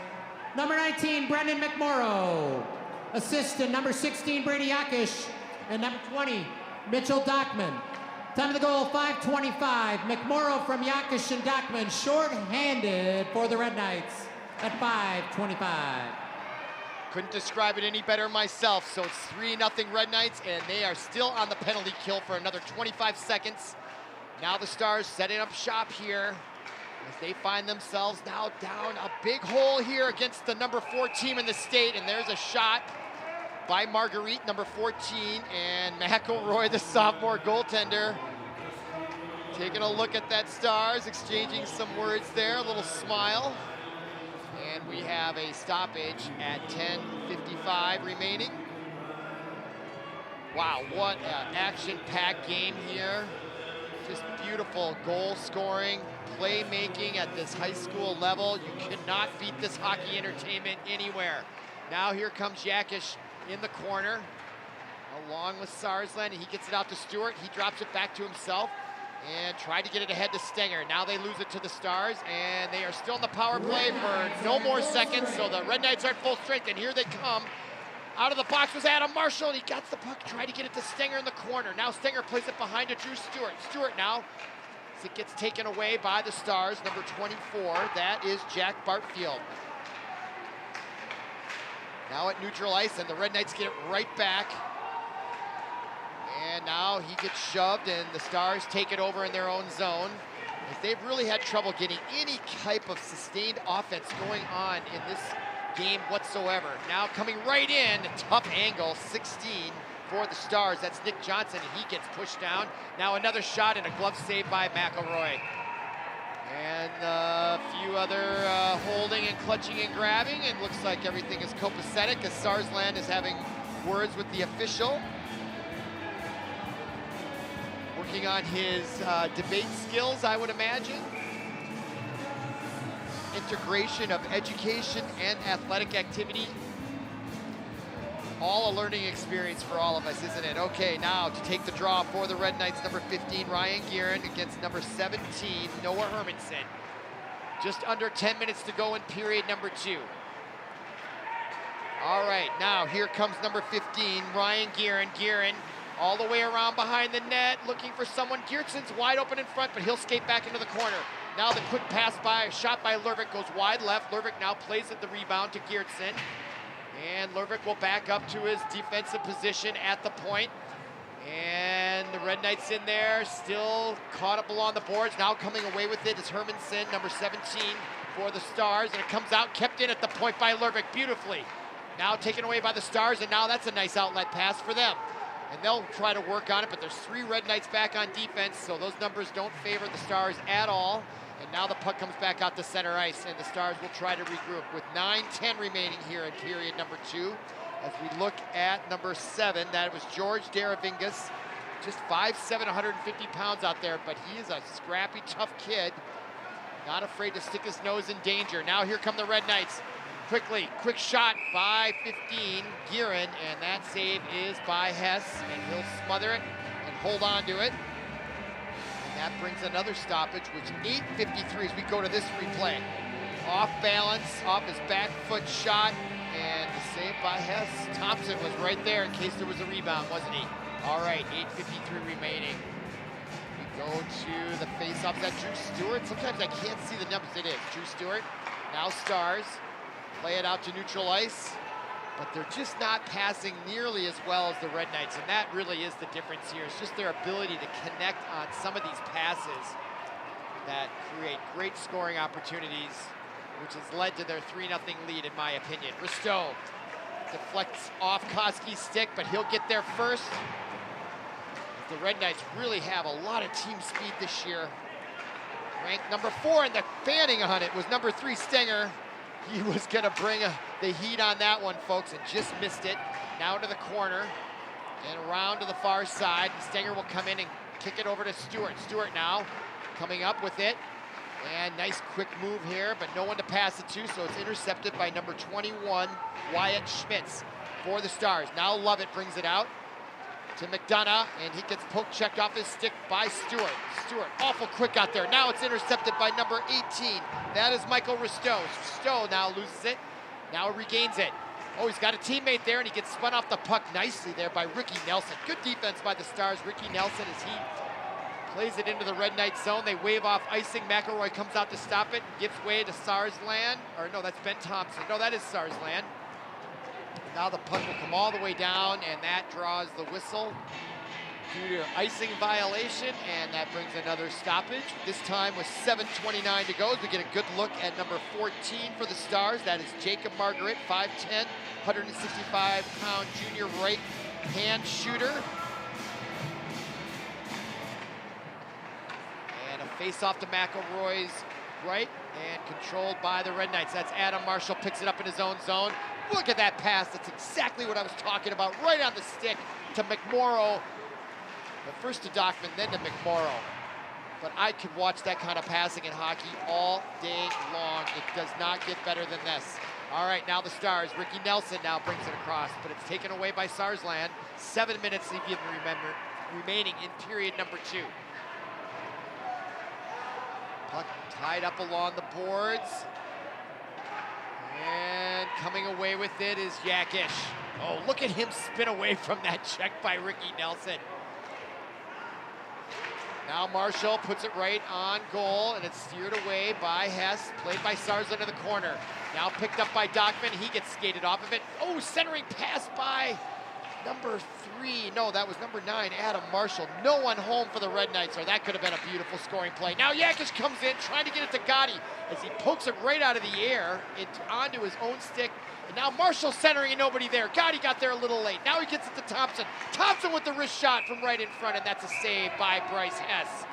Number 19, Brendan McMorrow. Assistant, number 16, Brady Yakish. And number 20, Mitchell Dockman. Time of the goal, 5:25. McMorrow from Yakish and Dockman, short-handed for the Red Knights at 5:25. Couldn't describe it any better myself. So it's 3-0 Red Knights, and they are still on the penalty kill for another 25 seconds. Now the Stars setting up shop here as they find themselves now down a big hole here against the number 4 team in the state. And there's a shot by Margaret, number 14, and McElroy, the sophomore goaltender, taking a look at that Stars, exchanging some words there, a little smile. And we have a stoppage at 10:55 remaining. Wow, what an action-packed game here. Just beautiful goal scoring, playmaking at this high school level. You cannot beat this hockey entertainment anywhere. Now here comes Yakish in the corner, along with Sarsland, and he gets it out to Stewart. He drops it back to himself and tried to get it ahead to Stenger. Now they lose it to the Stars, and they are still in the power play for no more seconds, so the Red Knights are at full strength, and here they come. Out of the box was Adam Marshall, and he got the puck, tried to get it to Stenger in the corner. Now Stenger plays it behind to Drew Stewart. Stewart now, as it gets taken away by the Stars, number 24, that is Jack Bartfield. Now at neutral ice, and the Red Knights get it right back. And now he gets shoved, and the Stars take it over in their own zone, as they've really had trouble getting any type of sustained offense going on in this game whatsoever. Now coming right in, tough angle, 16 for the Stars. That's Nick Johnson, and he gets pushed down. Now another shot and a glove save by McElroy. And a few other holding and clutching and grabbing, and looks like everything is copacetic as Sarsland is having words with the official. Working on his debate skills, I would imagine. Integration of education and athletic activity. All a learning experience for all of us, isn't it? Okay, now to take the draw for the Red Knights, number 15, Ryan Guerin, against number 17, Noah Hermanson. Just under 10 minutes to go in period number 2. All right, now here comes number 15, Ryan Guerin. Guerin all the way around behind the net, looking for someone. Geertson's wide open in front, but he'll skate back into the corner. Now the quick pass shot by Lervik goes wide left. Lervik now plays at the rebound to Geertson. And Lervik will back up to his defensive position at the point. And the Red Knights in there, still caught up along the boards. Now coming away with it is Hermanson, number 17 for the Stars. And it comes out, kept in at the point by Lervik beautifully. Now taken away by the Stars, and now that's a nice outlet pass for them. And they'll try to work on it, but there's 3 Red Knights back on defense, so those numbers don't favor the Stars at all. And now the puck comes back out to center ice, and the Stars will try to regroup with 9:10 remaining here in period number 2. As we look at number 7, that was George Daravingas, just 5'7", 150 pounds out there, but he is a scrappy, tough kid, not afraid to stick his nose in danger. Now here come the Red Knights. Quickly, quick shot by 15, Guerin, and that save is by Hess, and he'll smother it and hold on to it. And that brings another stoppage, which 8:53 as we go to this replay. Off balance, off his back foot shot, and the save by Hess. Thompson was right there in case there was a rebound, wasn't he? All right, 8:53 remaining. We go to the face-off. Is that Drew Stewart? Sometimes I can't see the numbers. It is Drew Stewart. Now Stars play it out to neutral ice, but they're just not passing nearly as well as the Red Knights, and that really is the difference here. It's just their ability to connect on some of these passes that create great scoring opportunities, which has led to their 3-0 lead, in my opinion. Risteau deflects off Koski's stick, but he'll get there first. The Red Knights really have a lot of team speed this year. Ranked number 4, and the fanning on it was number 3, Stenger. He was gonna bring the heat on that one, folks, and just missed it. Now to the corner and around to the far side. Stenger will come in and kick it over to Stewart. Stewart now coming up with it. And nice quick move here, but no one to pass it to, so it's intercepted by number 21, Wyatt Schmitz for the Stars. Now Lovett brings it out to McDonough, and he gets checked off his stick by Stewart. Stewart, awful quick out there. Now it's intercepted by number 18. That is Michael Risteau. Risteau now loses it. Now regains it. Oh, he's got a teammate there, and he gets spun off the puck nicely there by Ricky Nelson. Good defense by the Stars. Ricky Nelson, as he plays it into the Red Knight zone. They wave off icing. McElroy comes out to stop it, gives way to Sarsland. Or no, that's Ben Thompson. No, that is Sarsland. Now the puck will come all the way down, and that draws the whistle due to icing violation, and that brings another stoppage. This time with 7:29 to go, as we get a good look at number 14 for the Stars. That is Jacob Margaret, 5'10", 165-pound junior right-hand shooter. And a face-off to McElroy's right, and controlled by the Red Knights. That's Adam Marshall, picks it up in his own zone. Look at that pass. That's exactly what I was talking about. Right on the stick to McMorrow. But first to Dockman, then to McMorrow. But I could watch that kind of passing in hockey all day long. It does not get better than this. All right, now the Stars. Ricky Nelson now brings it across, but it's taken away by Sarsland. 7 minutes remaining in period number 2. Puck tied up along the boards. And coming away with it is Yakish. Oh, look at him spin away from that check by Ricky Nelson. Now Marshall puts it right on goal, and it's steered away by Hess, played by Sarsland in the corner. Now picked up by Dockman, he gets skated off of it. Oh, centering pass by number 3, no, that was number 9, Adam Marshall. No one home for the Red Knights, or that could have been a beautiful scoring play. Now Yakish comes in, trying to get it to Gotti, as he pokes it right out of the air onto his own stick. And now Marshall centering and nobody there. Gotti got there a little late. Now he gets it to Thompson. Thompson with the wrist shot from right in front, and that's a save by Bryce Hess.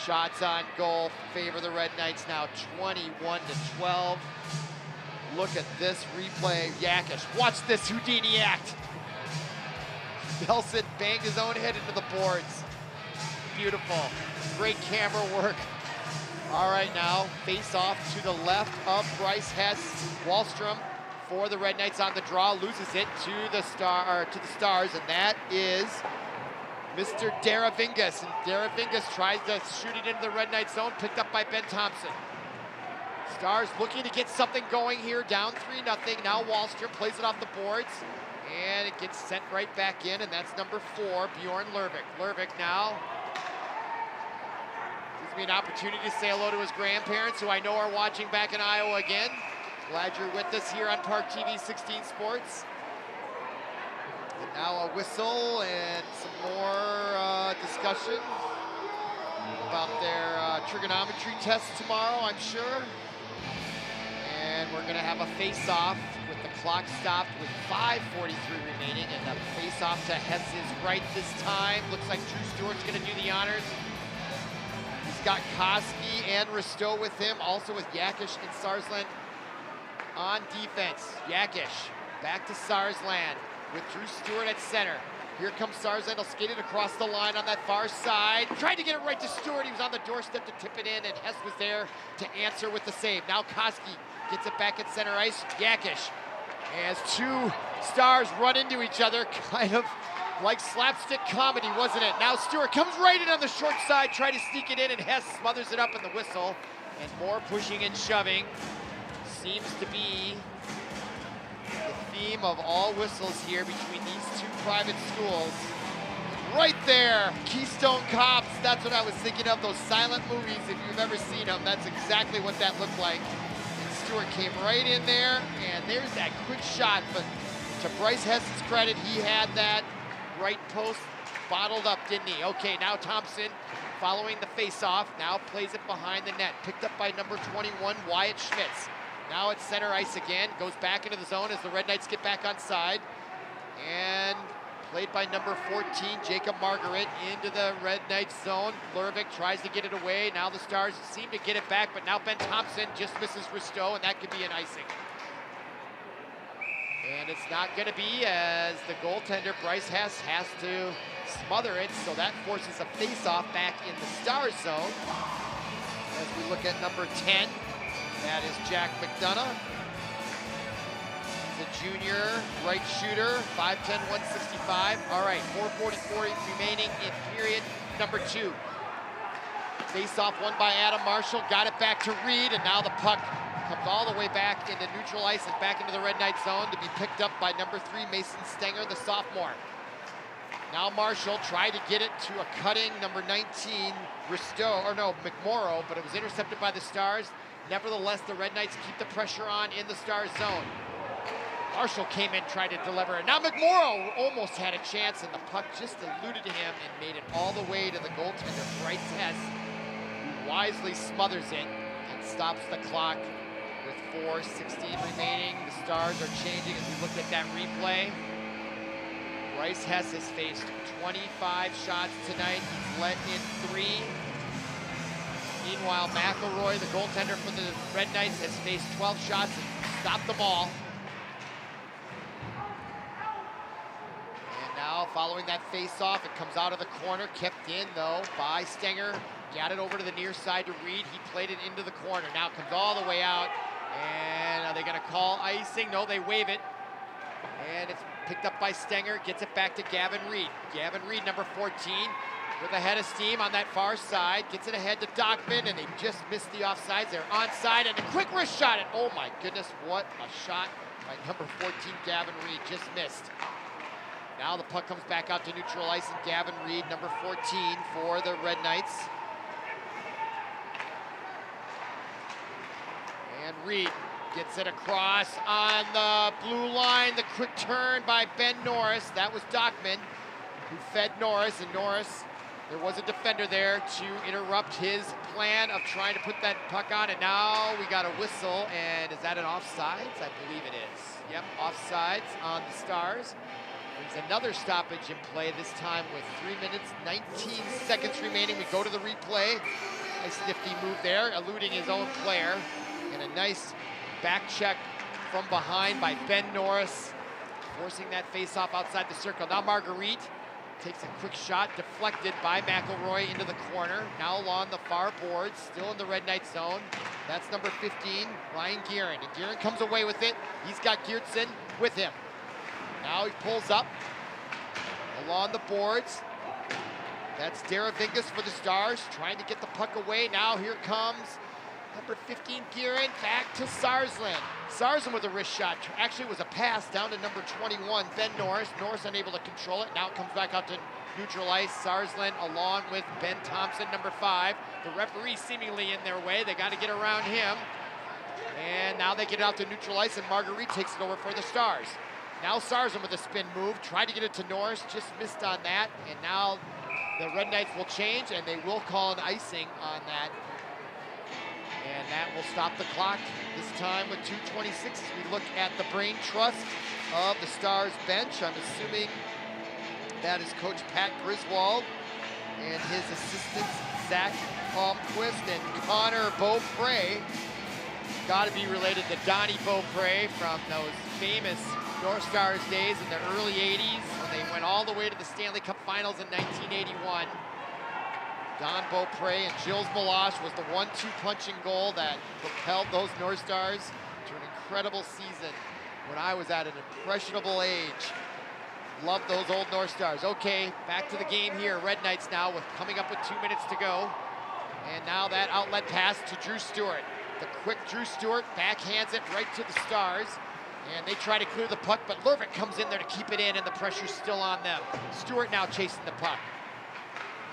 Shots on goal favor the Red Knights now 21-12. Look at this replay. Yakish, watch this Houdini act. Nelson banged his own head into the boards. Beautiful. Great camera work. All right, now face off to the left of Bryce Hess. Wallstrom for the Red Knights on the draw, loses it to the Stars, and that is Mr. Daravingas. And Daravingas tries to shoot it into the Red Knight zone, picked up by Ben Thompson. Stars looking to get something going here, down 3-0. Now Wallstrom plays it off the boards, and it gets sent right back in, and that's number 4, Bjorn Lervik. Lervik now gives me an opportunity to say hello to his grandparents, who I know are watching back in Iowa again. Glad you're with us here on ParkTV 16 Sports. And now a whistle and some more discussion about their trigonometry test tomorrow, I'm sure. And we're gonna have a face-off with the clock stopped with 5:43 remaining, and the face-off to Hess's right this time. Looks like Drew Stewart's gonna do the honors. He's got Koski and Risto with him, also with Yakish and Sarsland on defense. Yakish back to Sarsland with Drew Stewart at center. Here comes Sarsland, he'll skate it across the line on that far side. Tried to get it right to Stewart, he was on the doorstep to tip it in, and Hess was there to answer with the save. Now Koski gets it back at center ice. Yakish, as two Stars run into each other, kind of like slapstick comedy, wasn't it? Now Stewart comes right in on the short side, try to sneak it in, and Hess smothers it up in the whistle. And more pushing and shoving seems to be the theme of all whistles here between these two private schools. Right there, Keystone Cops, that's what I was thinking of, those silent movies, if you've ever seen them, that's exactly what that looked like. And Stewart came right in there, and there's that quick shot, but to Bryce Hess's credit, he had that right post bottled up, didn't he? Okay, now Thompson, following the face-off, now plays it behind the net, picked up by number 21, Wyatt Schmitz. Now it's center ice again, goes back into the zone as the Red Knights get back on side. And played by number 14, Jacob Margaret, into the Red Knights zone. Lervik tries to get it away. Now the Stars seem to get it back, but now Ben Thompson just misses Risto, and that could be an icing. And it's not gonna be, as the goaltender, Bryce Hess, has to smother it, so that forces a face-off back in the Stars zone. As we look at number 10, that is Jack McDonough. He's a junior right shooter, 5'10", 165. All right, 4:44 remaining in period number 2. Face-off won by Adam Marshall, got it back to Reed, and now the puck comes all the way back into neutral ice and back into the Red Knight zone to be picked up by number 3, Mason Stenger, the sophomore. Now Marshall tried to get it to a cutting number 19, McMorrow, but it was intercepted by the Stars. Nevertheless, the Red Knights keep the pressure on in the Stars zone. Marshall came in, tried to deliver it. Now McMorrow almost had a chance, and the puck just eluded him and made it all the way to the goaltender, Bryce Hess, who wisely smothers it and stops the clock with 4:16 remaining. The Stars are changing as we look at that replay. Bryce Hess has faced 25 shots tonight. He's let in 3. Meanwhile, McElroy, the goaltender for the Red Knights, has faced 12 shots and stopped them all. And now, following that face-off, it comes out of the corner, kept in, though, by Stenger. Got it over to the near side to Reed. He played it into the corner. Now it comes all the way out. And are they going to call icing? No, they wave it. And it's picked up by Stenger. Gets it back to Gavin Reed. Gavin Reed, number 14. With a head of steam on that far side, gets it ahead to Dockman, and they just missed the offsides. They're onside, and a quick wrist shot, and oh my goodness, what a shot by number 14, Gavin Reed, just missed. Now the puck comes back out to neutral ice, and Gavin Reed, number 14 for the Red Knights. And Reed gets it across on the blue line, the quick turn by Ben Norris. That was Dockman who fed Norris, and Norris, there was a defender there to interrupt his plan of trying to put that puck on, and now we got a whistle, and is that an offsides? I believe it is. Yep, offsides on the Stars. There's another stoppage in play, this time with 3 minutes, 19 seconds remaining. We go to the replay. Nice nifty move there, eluding his own player. And a nice back check from behind by Ben Norris, forcing that face-off outside the circle. Now Margaret takes a quick shot, deflected by McElroy into the corner. Now along the far boards, still in the Red Knight zone. That's number 15, Ryan Guerin. And Guerin comes away with it. He's got Geertsen with him. Now he pulls up along the boards. That's Deravingas for the Stars, trying to get the puck away. Now here comes number 15, Guerin, back to Sarsland. Sarsland with a wrist shot. Actually, it was a pass down to number 21, Ben Norris. Norris unable to control it. Now it comes back out to neutral ice. Sarsland along with Ben Thompson, number 5. The referee seemingly in their way. They got to get around him. And now they get it out to neutral ice, and Marguerite takes it over for the Stars. Now Sarsland with a spin move, tried to get it to Norris, just missed on that. And now the Red Knights will change, and they will call an icing on that. And that will stop the clock this time with 2:26 as we look at the brain trust of the Stars bench. I'm assuming that is Coach Pat Griswold and his assistants Zach Palmquist and Connor Beaupre. Got to be related to Donnie Beaupre from those famous North Stars days in the early 80s when they went all the way to the Stanley Cup Finals in 1981. Don Beaupre and Gilles Meloche was the 1-2 punching goal that propelled those North Stars to an incredible season when I was at an impressionable age. Loved those old North Stars. Okay, back to the game here. Red Knights now with coming up with 2 minutes to go. And now that outlet pass to Drew Stewart. The quick Drew Stewart backhands it right to the Stars. And they try to clear the puck, but Lervik comes in there to keep it in, and the pressure's still on them. Stewart now chasing the puck.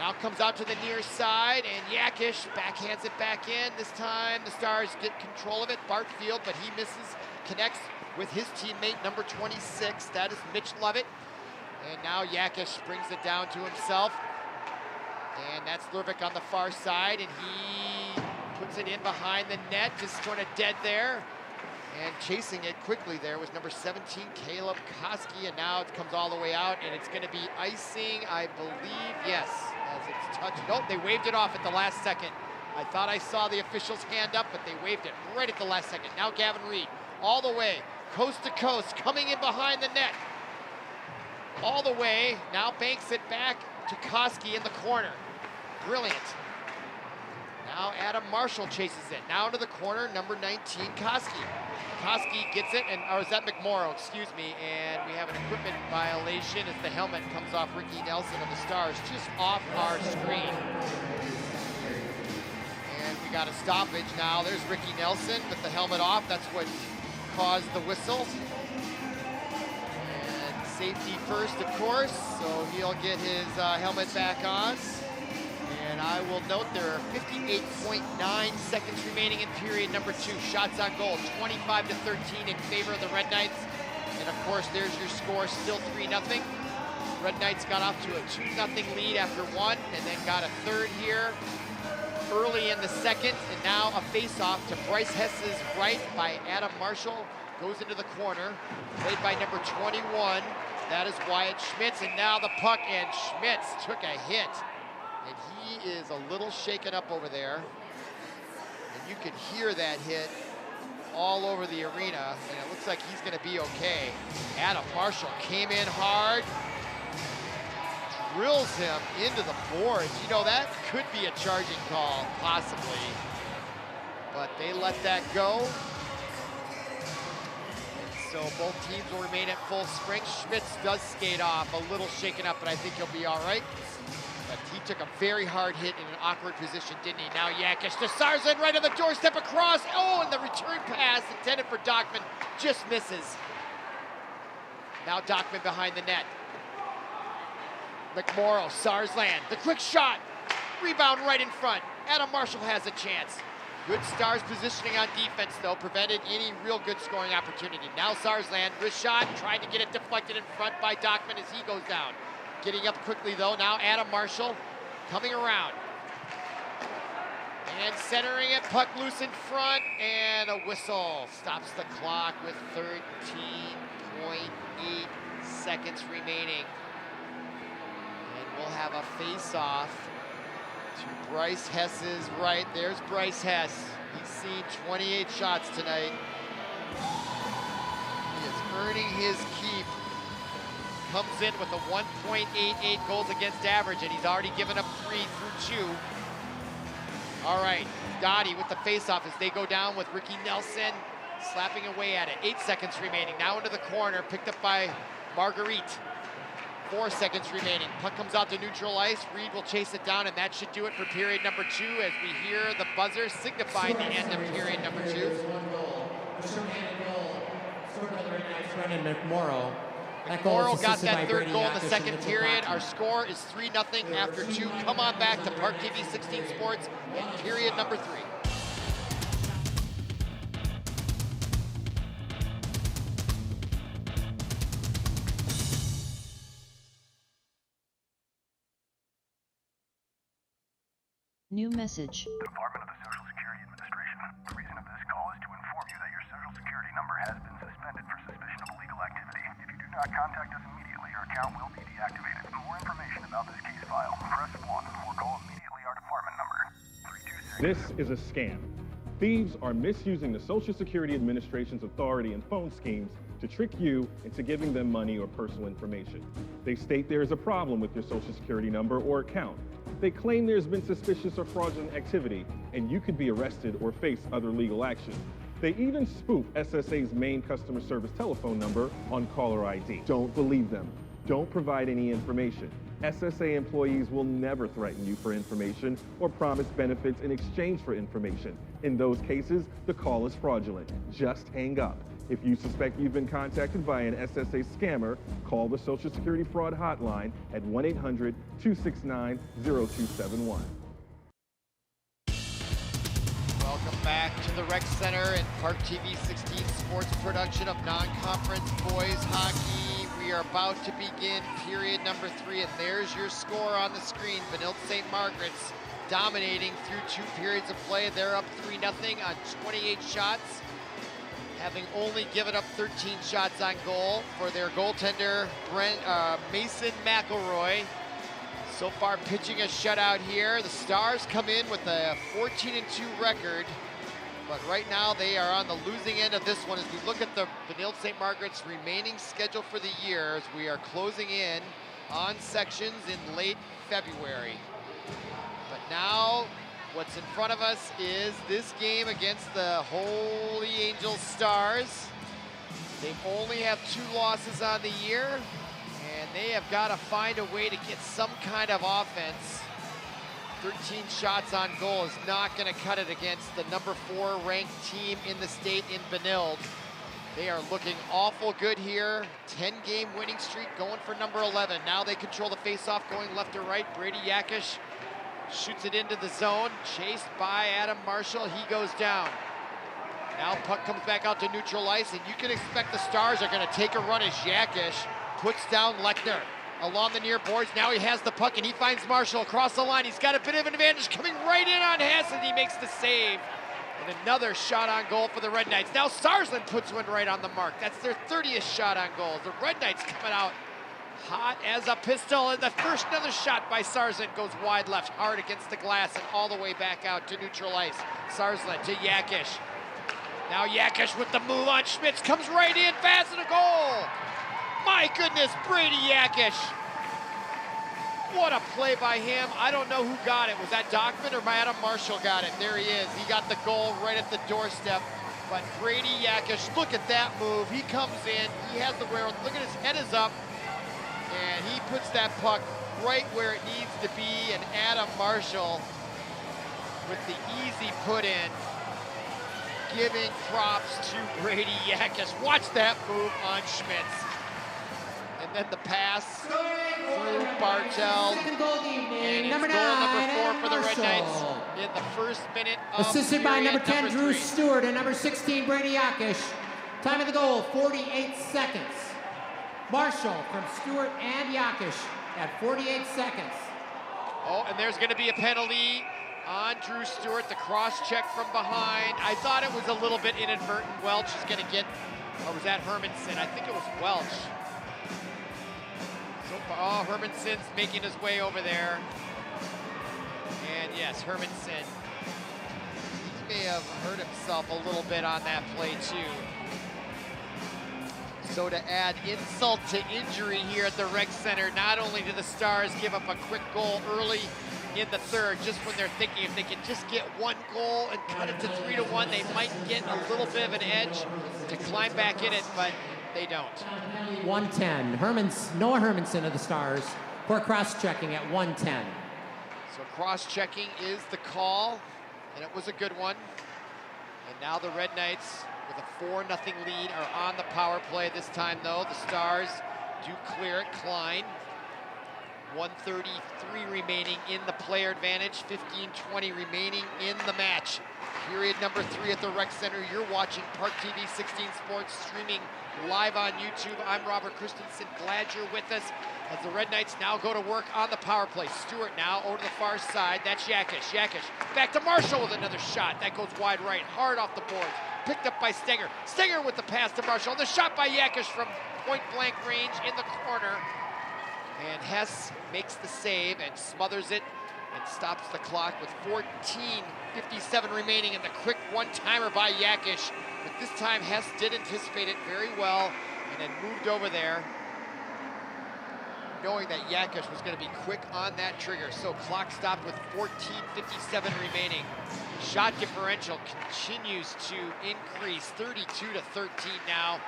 Now comes out to the near side, and Yakish backhands it back in. This time the Stars get control of it. Bartfield, but he misses, connects with his teammate, number 26. That is Mitch Lovett. And now Yakish brings it down to himself. And that's Lervik on the far side, and he puts it in behind the net, just sort of dead there. And chasing it quickly there was number 17, Caleb Koski, and now it comes all the way out, and it's going to be icing, I believe, yes, as it's touched. Nope, they waved it off at the last second. I thought I saw the official's hand up, but they waved it right at the last second. Now Gavin Reed, all the way, coast to coast, coming in behind the net. All the way, now banks it back to Koski in the corner. Brilliant. Now Adam Marshall chases it. Now into the corner, number 19, Koski. Koski gets it, or is that McMorrow, excuse me, and we have an equipment violation as the helmet comes off Ricky Nelson of the Stars, just off our screen. And we got a stoppage now. There's Ricky Nelson with the helmet off. That's what caused the whistle. And safety first, of course, so he'll get his helmet back on. And I will note there are 58.9 seconds remaining in period number 2. Shots on goal, 25-13 in favor of the Red Knights. And of course, there's your score, still 3-0. Red Knights got off to a 2-0 lead after 1, and then got a third here early in the second. And now a face-off to Bryce Hess's right by Adam Marshall. Goes into the corner, played by number 21. That is Wyatt Schmitz, and now the puck, and Schmitz took a hit. And he is a little shaken up over there. And you can hear that hit all over the arena, and it looks like he's gonna be okay. Adam Marshall came in hard, drills him into the boards. You know, that could be a charging call, possibly. But they let that go. And so both teams will remain at full strength. Schmitz does skate off, a little shaken up, but I think he'll be all right. But he took a very hard hit in an awkward position, didn't he? Now Yakish to Sarsland, right on the doorstep across. Oh, and the return pass intended for Dockman just misses. Now Dockman behind the net. McMorrow, Sarsland, the quick shot. Rebound right in front. Adam Marshall has a chance. Good Stars positioning on defense, though, prevented any real good scoring opportunity. Now Sarsland, wrist shot, trying to get it deflected in front by Dockman as he goes down. Getting up quickly, though. Now Adam Marshall coming around. And centering it, puck loose in front, and a whistle stops the clock with 13.8 seconds remaining. And we'll have a face-off to Bryce Hess's right. There's Bryce Hess. He's seen 28 shots tonight. He is earning his keep. Comes in with a 1.88 goals against average, and he's already given up 3 through 2. All right, Dottie with the face-off as they go down with Ricky Nelson slapping away at it. 8 seconds remaining. Now into the corner, picked up by Margaret. 4 seconds remaining. Puck comes out to neutral ice. Reed will chase it down, and that should do it for period number 2 as we hear the buzzer signifying the end of period number 2. McMorrow got that third goal in the second period. Our score is 3-0 after 2. Come on back to ParkTV 16 Sports in period number 3. New message. Department of the Social Security Administration. The reason of this call is to inform you that your Social Security number has been suspended for suspicion of illegal activity. If you do not contact us immediately, your account will be deactivated. For more information about this case file, press 1 or call immediately our department number, 326. This is a scam. Thieves are misusing the Social Security Administration's authority and phone schemes to trick you into giving them money or personal information. They state there is a problem with your Social Security number or account. They claim there's been suspicious or fraudulent activity, and you could be arrested or face other legal action. They even spoof SSA's main customer service telephone number on caller ID. Don't believe them. Don't provide any information. SSA employees will never threaten you for information or promise benefits in exchange for information. In those cases, the call is fraudulent. Just hang up. If you suspect you've been contacted by an SSA scammer, call the Social Security Fraud Hotline at 1-800-269-0271. Welcome back to the Rec Center and ParkTV 16 Sports production of non-conference boys hockey. We are about to begin period number 3, and there's your score on the screen. Benilde-St. Margaret's dominating through 2 periods of play. They're up 3-0 on 28 shots, having only given up 13 shots on goal for their goaltender, Mason McElroy. So far pitching a shutout here. The Stars come in with a 14-2 record, but right now they are on the losing end of this one as we look at the Benilde-St. Margaret's remaining schedule for the year as we are closing in on sections in late February. But now what's in front of us is this game against the Holy Angel Stars. They only have 2 losses on the year, and they have got to find a way to get some kind of offense. 13 shots on goal is not going to cut it against the number 4 ranked team in the state in Benilde. They are looking awful good here. 10-game winning streak going for number 11. Now they control the faceoff going left to right. Brady Yakish shoots it into the zone, chased by Adam Marshall. He goes down. Now puck comes back out to neutral ice, and you can expect the Stars are going to take a run as Yakish puts down Lechner along the near boards. Now he has the puck, and he finds Marshall across the line. He's got a bit of an advantage coming right in on Hess, and he makes the save. And another shot on goal for the Red Knights. Now Sarsland puts one right on the mark. That's their 30th shot on goal. The Red Knights coming out hot as a pistol, and the first another shot by Sarsland goes wide left, hard against the glass, and all the way back out to neutral ice. Sarsland to Yakish. Now Yakish with the move on Schmitz, comes right in, fast and a goal. My goodness, Brady Yakish. What a play by him. I don't know who got it. Was that Dockman or Adam Marshall got it? There he is. He got the goal right at the doorstep. But Brady Yakish, look at that move. He comes in, he has the wherewithal. Look at his head is up. And he puts that puck right where it needs to be. And Adam Marshall with the easy put in, giving props to Brady Yakish. Watch that move on Schmitz. And then the pass through Bartel. And it's goal number 4 for the Red Knights in the first minute of assisted by number 10, Drew 3. Stewart, and number 16, Brady Yakish. Time of the goal, 48 seconds. Marshall from Stewart and Yakish at 48 seconds. Oh, and there's going to be a penalty on Drew Stewart, the cross-check from behind. I thought it was a little bit inadvertent. Welch is going to get, or was that Hermanson? I think it was Welch. Oh, Hermansen's making his way over there. And yes, Hermansen, he may have hurt himself a little bit on that play too. So to add insult to injury here at the Rec Center, not only do the Stars give up a quick goal early in the third, just when they're thinking if they can just get one goal and cut it to 3-1, they might get a little bit of an edge to climb back in it, but they don't. 110. Noah Hermansen of the Stars for cross-checking at 110. So cross-checking is the call, and it was a good one. And now the Red Knights, with a 4-0 lead, are on the power play. This time, though, the Stars do clear it. Klein, 1:33 remaining in the player advantage, 15:20 remaining in the match. Period number 3 at the Rec Center. You're watching ParkTV 16 Sports, streaming live on YouTube. I'm Robert Christensen. Glad you're with us as the Red Knights now go to work on the power play. Stewart now over to the far side. That's Yakish. Yakish back to Marshall with another shot. That goes wide right, hard off the boards. Picked up by Stenger. Stenger with the pass to Marshall. The shot by Yakish from point-blank range in the corner. And Hess makes the save and smothers it and stops the clock with 14:57 remaining, and the quick one-timer by Yakish. But this time Hess did anticipate it very well and then moved over there, knowing that Yakish was going to be quick on that trigger. So clock stopped with 14:57 remaining. Shot differential continues to increase, 32-13 now.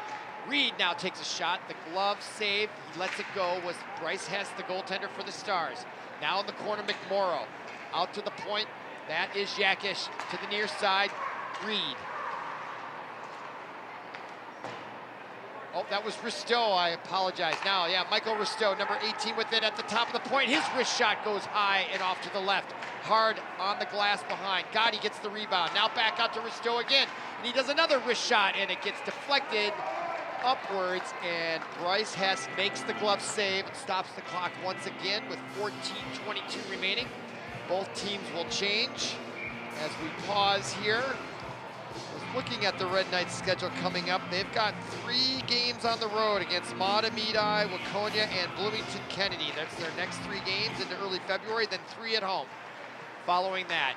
Reed now takes a shot. The glove save, he lets it go, was Bryce Hess, the goaltender for the Stars. Now in the corner, McMorrow. Out to the point, that is Yakish. To the near side, Reed. Oh, that was Risto, I apologize. Now, yeah, Michael Risto, number 18 with it at the top of the point. His wrist shot goes high and off to the left. Hard on the glass behind. Gotti gets the rebound. Now back out to Risto again. And he does another wrist shot, and it gets deflected upwards, and Bryce Hess makes the glove save and stops the clock once again with 14:22 remaining. Both teams will change as we pause here. Looking at the Red Knights schedule coming up, they've got 3 games on the road against Matamidi, Waconia, and Bloomington Kennedy. That's their next 3 games into early February, then 3 at home. Following that,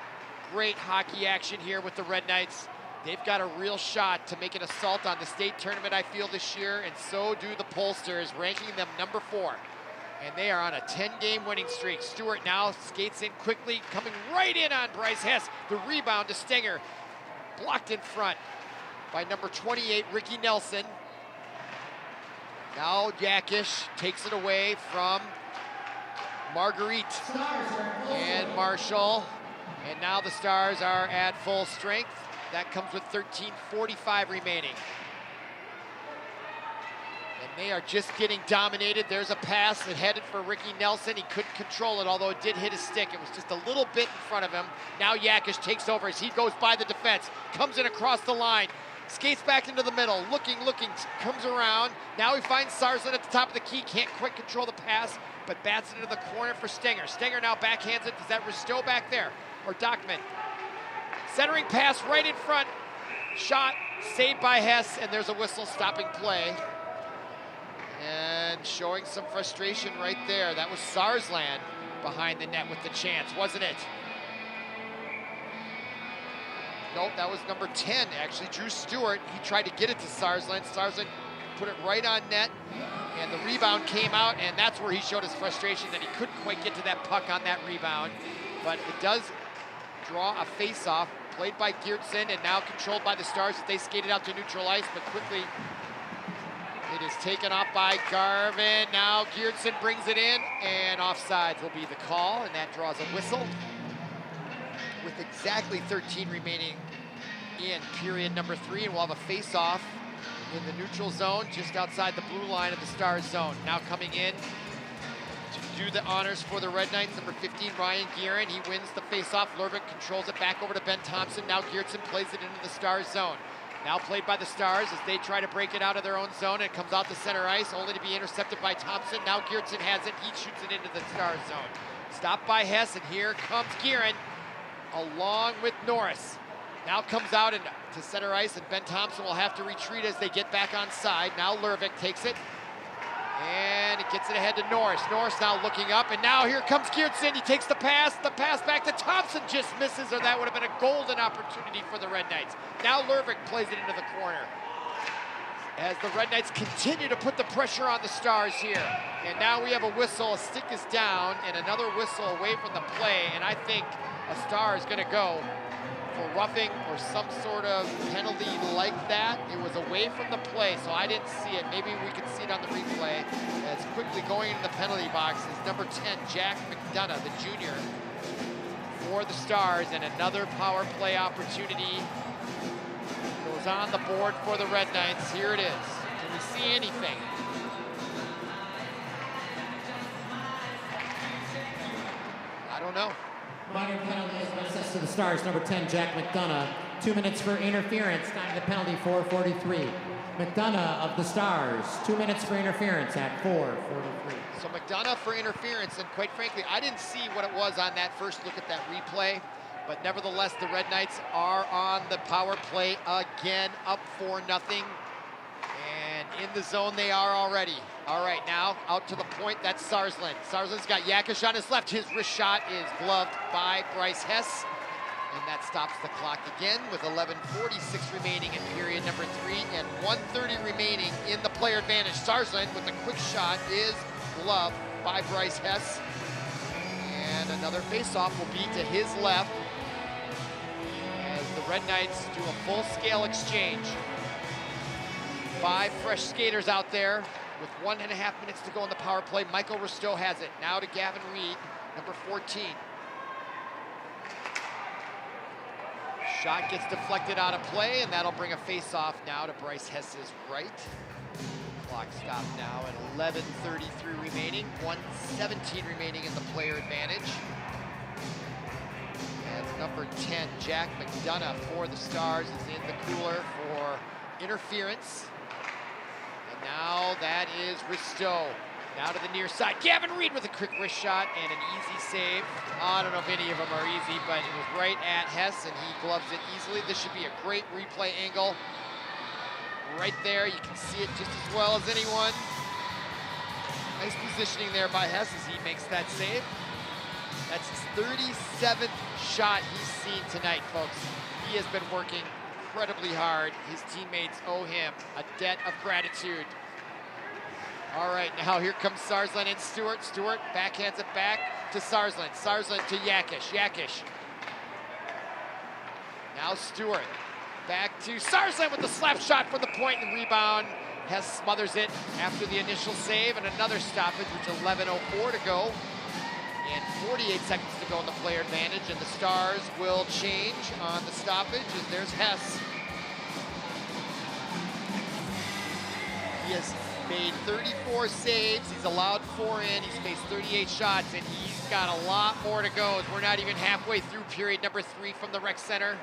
great hockey action here with the Red Knights. They've got a real shot to make an assault on the state tournament, I feel, this year, and so do the pollsters, ranking them number 4. And they are on a 10-game winning streak. Stewart now skates in quickly, coming right in on Bryce Hess. The rebound to Stenger. Blocked in front by number 28, Ricky Nelson. Now Yakish takes it away from Margaret and Marshall. And now the Stars are at full strength. That comes with 13:45 remaining. And they are just getting dominated. There's a pass that headed for Ricky Nelson. He couldn't control it, although it did hit his stick. It was just a little bit in front of him. Now Yakish takes over as he goes by the defense. Comes in across the line. Skates back into the middle. Looking, comes around. Now he finds Sarsland at the top of the key. Can't quite control the pass, but bats it into the corner for Stenger. Stenger now backhands it. Is that Risto back there? Or Dockman? Centering pass right in front. Shot saved by Hess, and there's a whistle stopping play. And showing some frustration right there. That was Sarsland behind the net with the chance, wasn't it? Nope, that was number 10, actually, Drew Stewart. He tried to get it to Sarsland. Sarsland put it right on net, and the rebound came out, and that's where he showed his frustration that he couldn't quite get to that puck on that rebound. But it does draw a face-off, played by Geertsen, and now controlled by the Stars as they skated out to neutral ice, but quickly it is taken off by Garvin. Now Geertsen brings it in, and offsides will be the call, and that draws a whistle. With exactly 13 remaining in period number 3, and we'll have a face-off in the neutral zone, just outside the blue line of the Stars zone. Now coming in to do the honors for the Red Knights, number 15, Ryan Guerin. He wins the face-off. Lervik controls it back over to Ben Thompson. Now Geertsen plays it into the Stars zone. Now played by the Stars as they try to break it out of their own zone. It comes out to center ice, only to be intercepted by Thompson. Now Geertsen has it. He shoots it into the Stars zone. Stopped by Hess, and here comes Guerin along with Norris. Now comes out to center ice, and Ben Thompson will have to retreat as they get back on side. Now Lervik takes it, and gets it ahead to Norris. Norris now looking up, and now here comes Geertsen. He takes the pass back to Thompson, just misses, or that would have been a golden opportunity for the Red Knights. Now Lervik plays it into the corner. As the Red Knights continue to put the pressure on the Stars here. And now we have a whistle, a stick is down, and another whistle away from the play, and I think a Star is gonna go for roughing or some sort of penalty like that. It was away from the play, so I didn't see it. Maybe we could see it on the replay. As quickly going into the penalty box is number 10, Jack McDonough, the junior, for the Stars, and another power play opportunity goes on the board for the Red Knights. Here it is. Can we see anything? I don't know. Minor penalty has been assessed to the Stars. Number 10, Jack McDonough. 2 minutes for interference. Time of the penalty, 4:43. McDonough of the Stars. 2 minutes for interference at 4:43. So McDonough for interference, and quite frankly, I didn't see what it was on that first look at that replay, but nevertheless, the Red Knights are on the power play again, up 4-0. And in the zone they are already. All right, now out to the point, that's Sarsland. Sarsland's got Yakish on his left. His wrist shot is gloved by Bryce Hess. And that stops the clock again with 11:46 remaining in period number 3 and 1:30 remaining in the player advantage. Sarsland with a quick shot is gloved by Bryce Hess. And another faceoff will be to his left as the Red Knights do a full-scale exchange. 5 fresh skaters out there with 1.5 minutes to go in the power play. Michael Risto has it. Now to Gavin Reed, number 14. Shot gets deflected out of play, and that'll bring a face-off now to Bryce Hess's right. Clock stopped now at 11:33 remaining, 1:17 remaining in the player advantage. And number 10, Jack McDonough for the Stars, is in the cooler for interference. And now that is Risto. Now to the near side. Gavin Reed with a quick wrist shot and an easy save. I don't know if any of them are easy, but it was right at Hess, and he gloves it easily. This should be a great replay angle. Right there, you can see it just as well as anyone. Nice positioning there by Hess as he makes that save. That's his 37th shot he's seen tonight, folks. He has been working incredibly hard. His teammates owe him a debt of gratitude. All right, now here comes Sarsland and Stewart. Stewart backhands it back to Sarsland. Sarsland to Yakish. Yakish. Now Stewart. Back to Sarsland with the slap shot from the point and rebound. Hess smothers it after the initial save, and another stoppage with 11:04 to go. And 48 seconds to go in the player advantage, and the Stars will change on the stoppage as there's Hess. He has made 34 saves, he's allowed 4 in, he's faced 38 shots, and he's got a lot more to go as we're not even halfway through period number 3 from the rec center.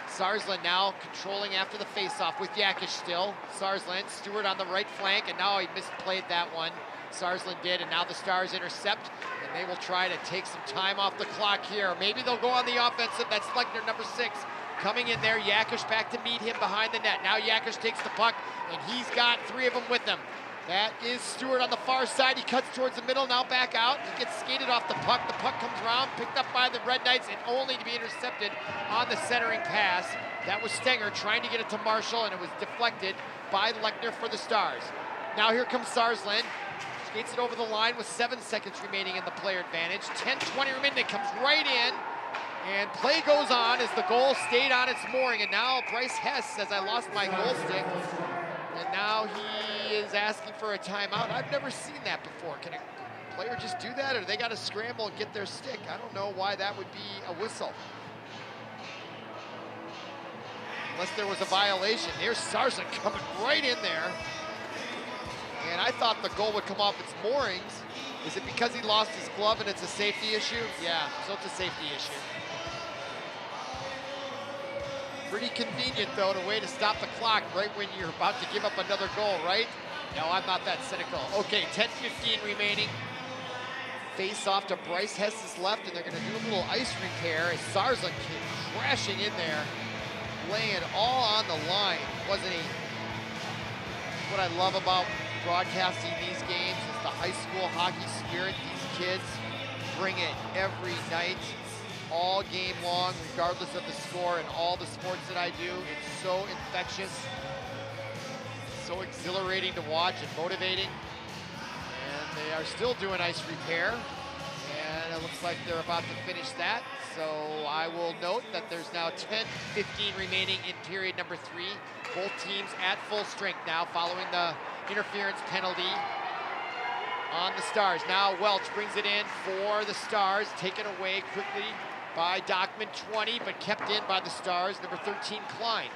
Sarsland now controlling after the faceoff with Yakish still. Sarsland, Stewart on the right flank, and now he misplayed that one. Sarsland did, and now the Stars intercept, and they will try to take some time off the clock here. Maybe they'll go on the offensive. That's Stenger, number 6, coming in there. Yakish back to meet him behind the net. Now Yakish takes the puck, and he's got 3 of them with him. That is Stewart on the far side. He cuts towards the middle, now back out. He gets skated off the puck. The puck comes around, picked up by the Red Knights, and only to be intercepted on the centering pass. That was Stenger trying to get it to Marshall, and it was deflected by Lechner for the Stars. Now here comes Sarsland. Skates it over the line with 7 seconds remaining in the player advantage. 10:20 remaining. It comes right in, and play goes on as the goal stayed on its mooring. And now Bryce Hess says, I lost my goal stick. And now he is asking for a timeout. I've never seen that before. Can a player just do that, or they got to scramble and get their stick? I don't know why that would be a whistle. Unless there was a violation. Here's Sarsland coming right in there. And I thought the goal would come off its moorings. Is it because he lost his glove and it's a safety issue? Yeah, so it's a safety issue. Pretty convenient, though, to way to stop the clock right when you're about to give up another goal, right? No, I'm not that cynical. Okay, 10:15 remaining. Face off to Bryce Hess's left, and they're going to do a little ice repair as Sarsland came crashing in there, laying all on the line, wasn't he? What I love about broadcasting these games is the high school hockey spirit. These kids bring it every night, all game long, regardless of the score. In all the sports that I do, it's so infectious, so exhilarating to watch and motivating. And they are still doing ice repair, and it looks like they're about to finish that. So I will note that there's now 10:15 remaining in period number 3. Both teams at full strength now following the interference penalty on the Stars. Now Welch brings it in for the Stars, taken away quickly by Dockman, 20, but kept in by the Stars, number 13, Klein.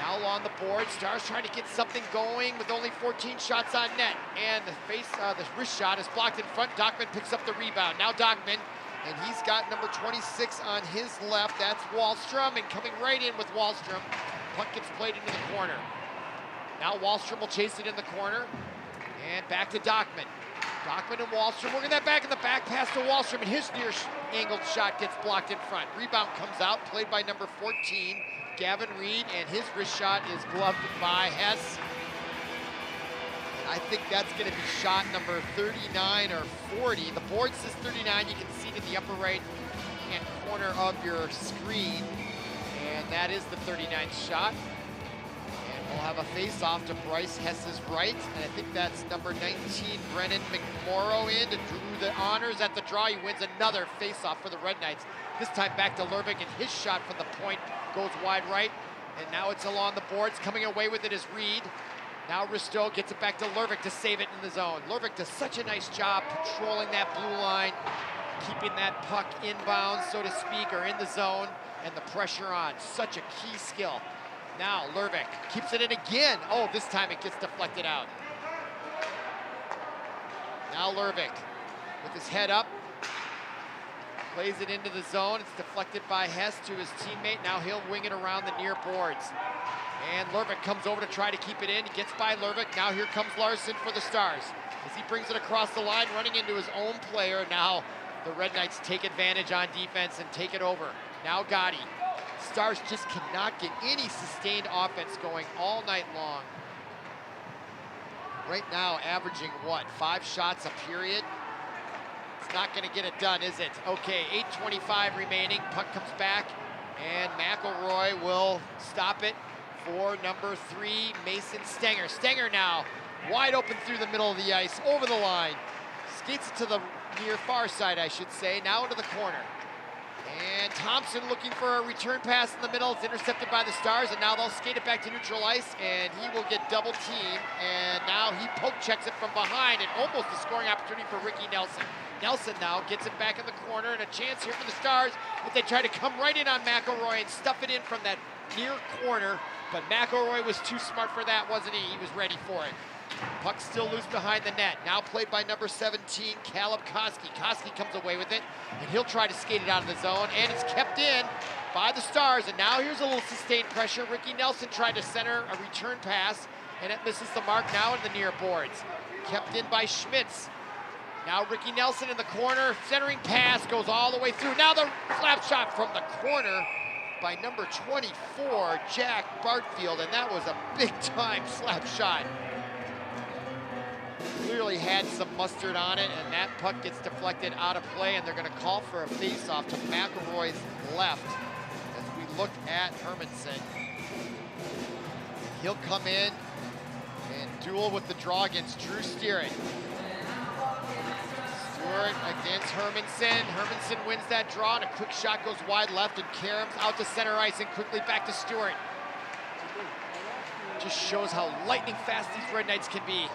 Now along the board, Stars trying to get something going with only 14 shots on net. And the wrist shot is blocked in front. Dockman picks up the rebound. Now Dockman, and he's got number 26 on his left. That's Wallstrom, and coming right in with Wallstrom. Puck gets played into the corner. Now Wallstrom will chase it in the corner. And back to Dockman. Dockman and Wallstrom working that back in the back pass to Wallstrom, and his near angled shot gets blocked in front. Rebound comes out, played by number 14, Gavin Reed, and his wrist shot is gloved by Hess. I think that's going to be shot number 39 or 40. The board says 39. You can see it in the upper right-hand corner of your screen. And that is the 39th shot. And we'll have a face-off to Bryce Hess's right. And I think that's number 19, Brennan McMorrow, in to do the honors at the draw. He wins another face-off for the Red Knights. This time back to Lervik, and his shot from the point goes wide right. And now it's along the boards. Coming away with it is Reed. Now Risto gets it back to Lervik to save it in the zone. Lervik does such a nice job patrolling that blue line, keeping that puck inbounds, so to speak, or in the zone, and the pressure on. Such a key skill. Now Lervik keeps it in again. Oh, this time it gets deflected out. Now Lervik with his head up, plays it into the zone. It's deflected by Hess to his teammate. Now he'll wing it around the near boards. And Lervik comes over to try to keep it in. He gets by Lervik. Now here comes Larson for the Stars as he brings it across the line, running into his own player. Now the Red Knights take advantage on defense and take it over. Now Gotti. Stars just cannot get any sustained offense going all night long. Right now averaging what, 5 shots a period? It's not going to get it done, is it? Okay, 8:25 remaining. Puck comes back, and McElroy will stop it for number 3, Mason Stenger. Stenger now wide open through the middle of the ice, over the line. Skates it to the near far side, I should say, now into the corner. And Thompson looking for a return pass in the middle. It's intercepted by the Stars, and now they'll skate it back to neutral ice, and he will get double teamed. And now he poke checks it from behind, and almost a scoring opportunity for Ricky Nelson. Nelson now gets it back in the corner, and a chance here for the Stars if they try to come right in on McElroy and stuff it in from that near corner. But McElroy was too smart for that, wasn't he? He was ready for it. Puck still loose behind the net. Now played by number 17, Caleb Koski. Koski comes away with it, and he'll try to skate it out of the zone, and it's kept in by the Stars. And now here's a little sustained pressure. Ricky Nelson tried to center a return pass, and it misses the mark now in the near boards. Kept in by Schmitz. Now Ricky Nelson in the corner, centering pass goes all the way through. Now the slap shot from the corner by number 24, Jack Bartfield, and that was a big-time slap shot. Clearly had some mustard on it, and that puck gets deflected out of play, and they're going to call for a face-off to McElroy's left as we look at Hermanson. He'll come in and duel with the draw against Drew Steering. Stewart against Hermanson. Hermanson wins that draw, and a quick shot goes wide left, and Karam's out to center ice and quickly back to Stewart. Just shows how lightning fast these Red Knights can be.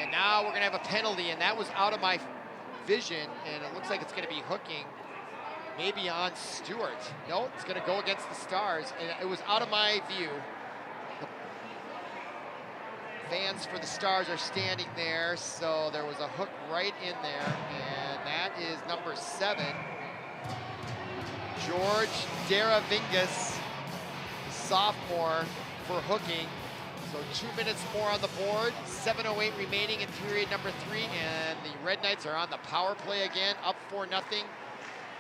And now we're going to have a penalty, and that was out of my vision, and it looks like it's going to be hooking maybe on Stewart. No, it's going to go against the Stars, and it was out of my view. The fans for the Stars are standing there, so there was a hook right in there, and that is number 7, George Deravingas, the sophomore, for hooking. So 2 minutes more on the board, 7:08 remaining in period number 3, and the Red Knights are on the power play again, up 4-0.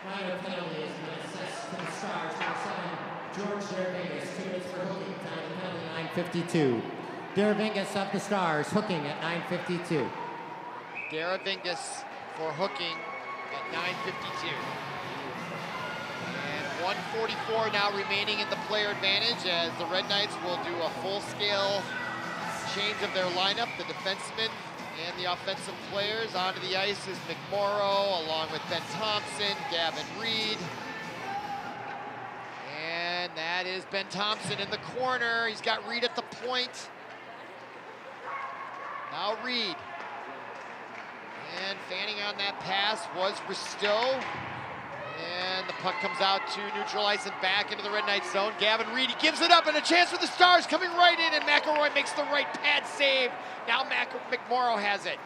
Minor penalty has been assessed to the Stars. Number 7, George Deravingas, 2 minutes for hooking, time penalty 9:52. Deravingas of the Stars, hooking at 9:52. Daravingas for hooking at 9:52. And 1:44 now remaining in the player advantage as the Red Knights will do a full-scale change of their lineup. The defensemen and the offensive players onto the ice is McMorrow along with Ben Thompson, Gavin Reed. And that is Ben Thompson in the corner. He's got Reed at the point. Now Reed. And fanning on that pass was Risteau. And the puck comes out to neutral ice and back into the Red Knight zone. Gavin Reed, he gives it up, and a chance for the Stars coming right in, and McElroy makes the right pad save. Now McMorrow has it.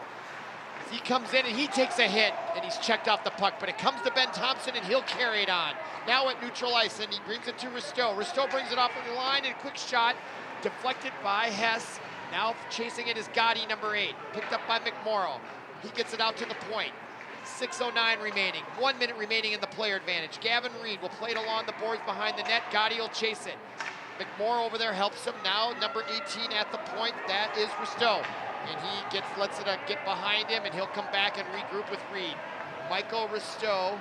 He comes in and he takes a hit, and he's checked off the puck, but it comes to Ben Thompson, and he'll carry it on. Now at neutral ice, and he brings it to Risteau. Risteau brings it off of the line, and a quick shot deflected by Hess. Now chasing it is Gotti, number 8, picked up by McMorrow. He gets it out to the point. 6:09 remaining, 1 minute remaining in the player advantage. Gavin Reed will play it along the boards behind the net. Gotti will chase it. McMorrow over there helps him. Now number 18 at the point, that is Risteau. And he lets it get behind him, and he'll come back and regroup with Reed. Michael Risteau,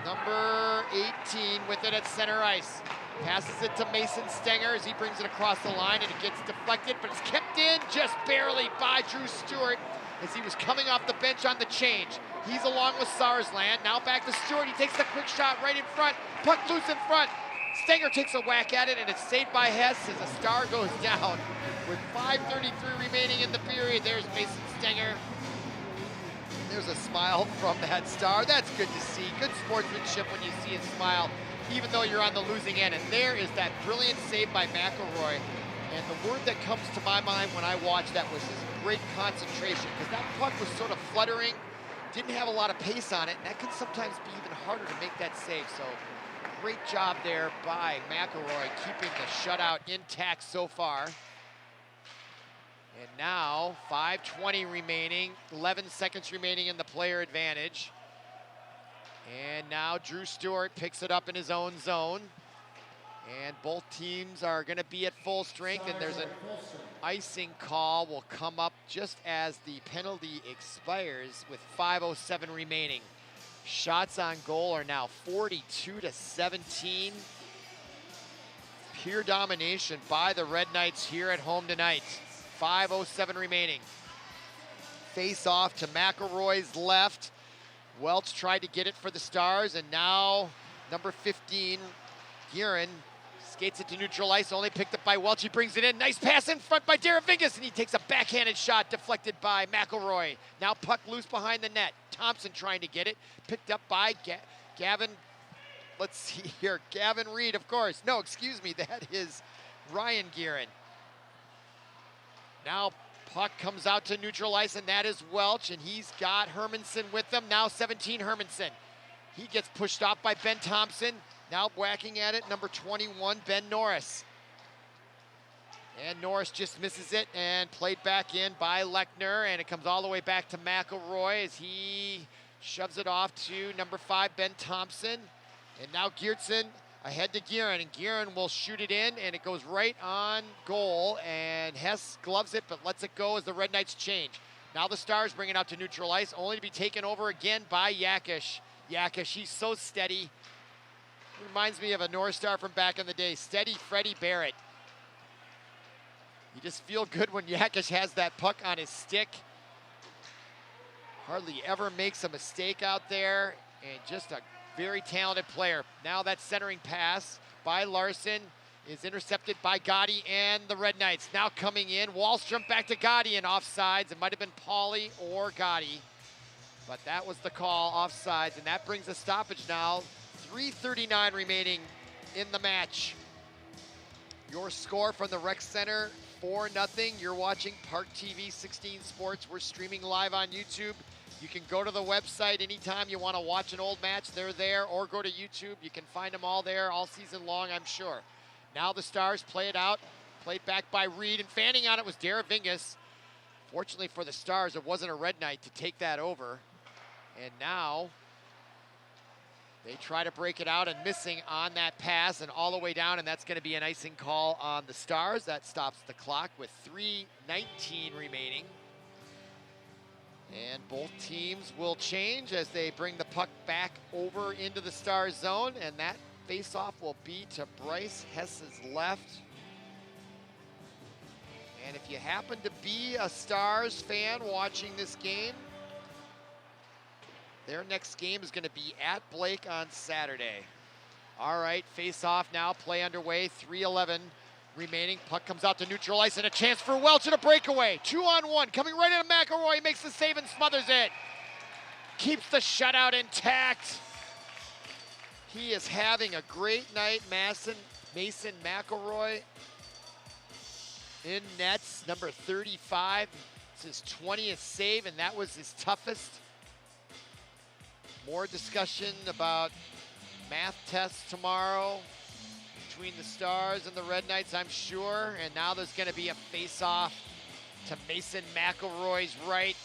number 18, with it at center ice. Passes it to Mason Stenger as he brings it across the line, and it gets deflected, but it's kept in just barely by Drew Stewart as he was coming off the bench on the change. He's along with Sarsland. Now back to Stewart. He takes the quick shot right in front. Puck loose in front. Stenger takes a whack at it, and it's saved by Hess as the Star goes down. With 5:33 remaining in the period, there's Mason Stenger. There's a smile from that Star. That's good to see. Good sportsmanship when you see a smile, even though you're on the losing end. And there is that brilliant save by McElroy. And the word that comes to my mind when I watch that was his great concentration, because that puck was sort of fluttering, didn't have a lot of pace on it, and that can sometimes be even harder to make that save. So great job there by McElroy, keeping the shutout intact so far. And now 5:20 remaining, 11 seconds remaining in the player advantage. And now Drew Stewart picks it up in his own zone. And both teams are going to be at full strength, and there's an icing call will come up just as the penalty expires with 5:07 remaining. Shots on goal are now 42-17. Pure domination by the Red Knights here at home tonight. 5:07 remaining. Face off to McElroy's left. Welch tried to get it for the Stars, and now number 15, Guerin, skates it to neutral ice, only picked up by Welch. He brings it in. Nice pass in front by Daravingas, and he takes a backhanded shot deflected by McElroy. Now puck loose behind the net. Thompson trying to get it. Picked up by Gavin. Let's see here. Gavin Reed, of course. No, excuse me. That is Ryan Guerin. Now puck comes out to neutral ice, and that is Welch, and he's got Hermanson with him. Now 17, Hermanson. He gets pushed off by Ben Thompson. Now whacking at it, number 21, Ben Norris. And Norris just misses it and played back in by Lechner, and it comes all the way back to McElroy as he shoves it off to number 5, Ben Thompson. And now Geertsen ahead to Guerin, and Guerin will shoot it in, and it goes right on goal, and Hess gloves it but lets it go as the Red Knights change. Now the Stars bring it out to neutral ice, only to be taken over again by Yakish. Yakish, he's so steady. Reminds me of a North Star from back in the day, steady Freddie Barrett. You just feel good when Yakish has that puck on his stick. Hardly ever makes a mistake out there, and just a very talented player. Now that centering pass by Larson is intercepted by Gotti and the Red Knights. Now coming in, Wallstrom back to Gotti and offsides. It might have been Pauly or Gotti, but that was the call, offsides, and that brings a stoppage now. 3:39 remaining in the match. Your score from the Rec Center, 4-0. You're watching ParkTV 16 Sports. We're streaming live on YouTube. You can go to the website anytime you want to watch an old match. They're there, or go to YouTube. You can find them all there all season long, I'm sure. Now the Stars play it out. Played back by Reed, and fanning on it was Daravingas. Fortunately for the Stars, it wasn't a Red Knight to take that over. And now they try to break it out, and missing on that pass and all the way down, and that's going to be an icing call on the Stars. That stops the clock with 3:19 remaining. And both teams will change as they bring the puck back over into the Stars zone, and that face-off will be to Bryce Hess's left. And if you happen to be a Stars fan watching this game, their next game is going to be at Blake on Saturday. All right, face-off now, play underway, 3:11 remaining. Puck comes out to neutral ice and a chance for Welch and a breakaway. 2-on-1, coming right into McElroy, makes the save and smothers it. Keeps the shutout intact. He is having a great night, Mason McElroy in nets, number 35. It's his 20th save, and that was his toughest. More discussion about math tests tomorrow between the Stars and the Red Knights, I'm sure. And now there's going to be a face-off to Mason McElroy's right.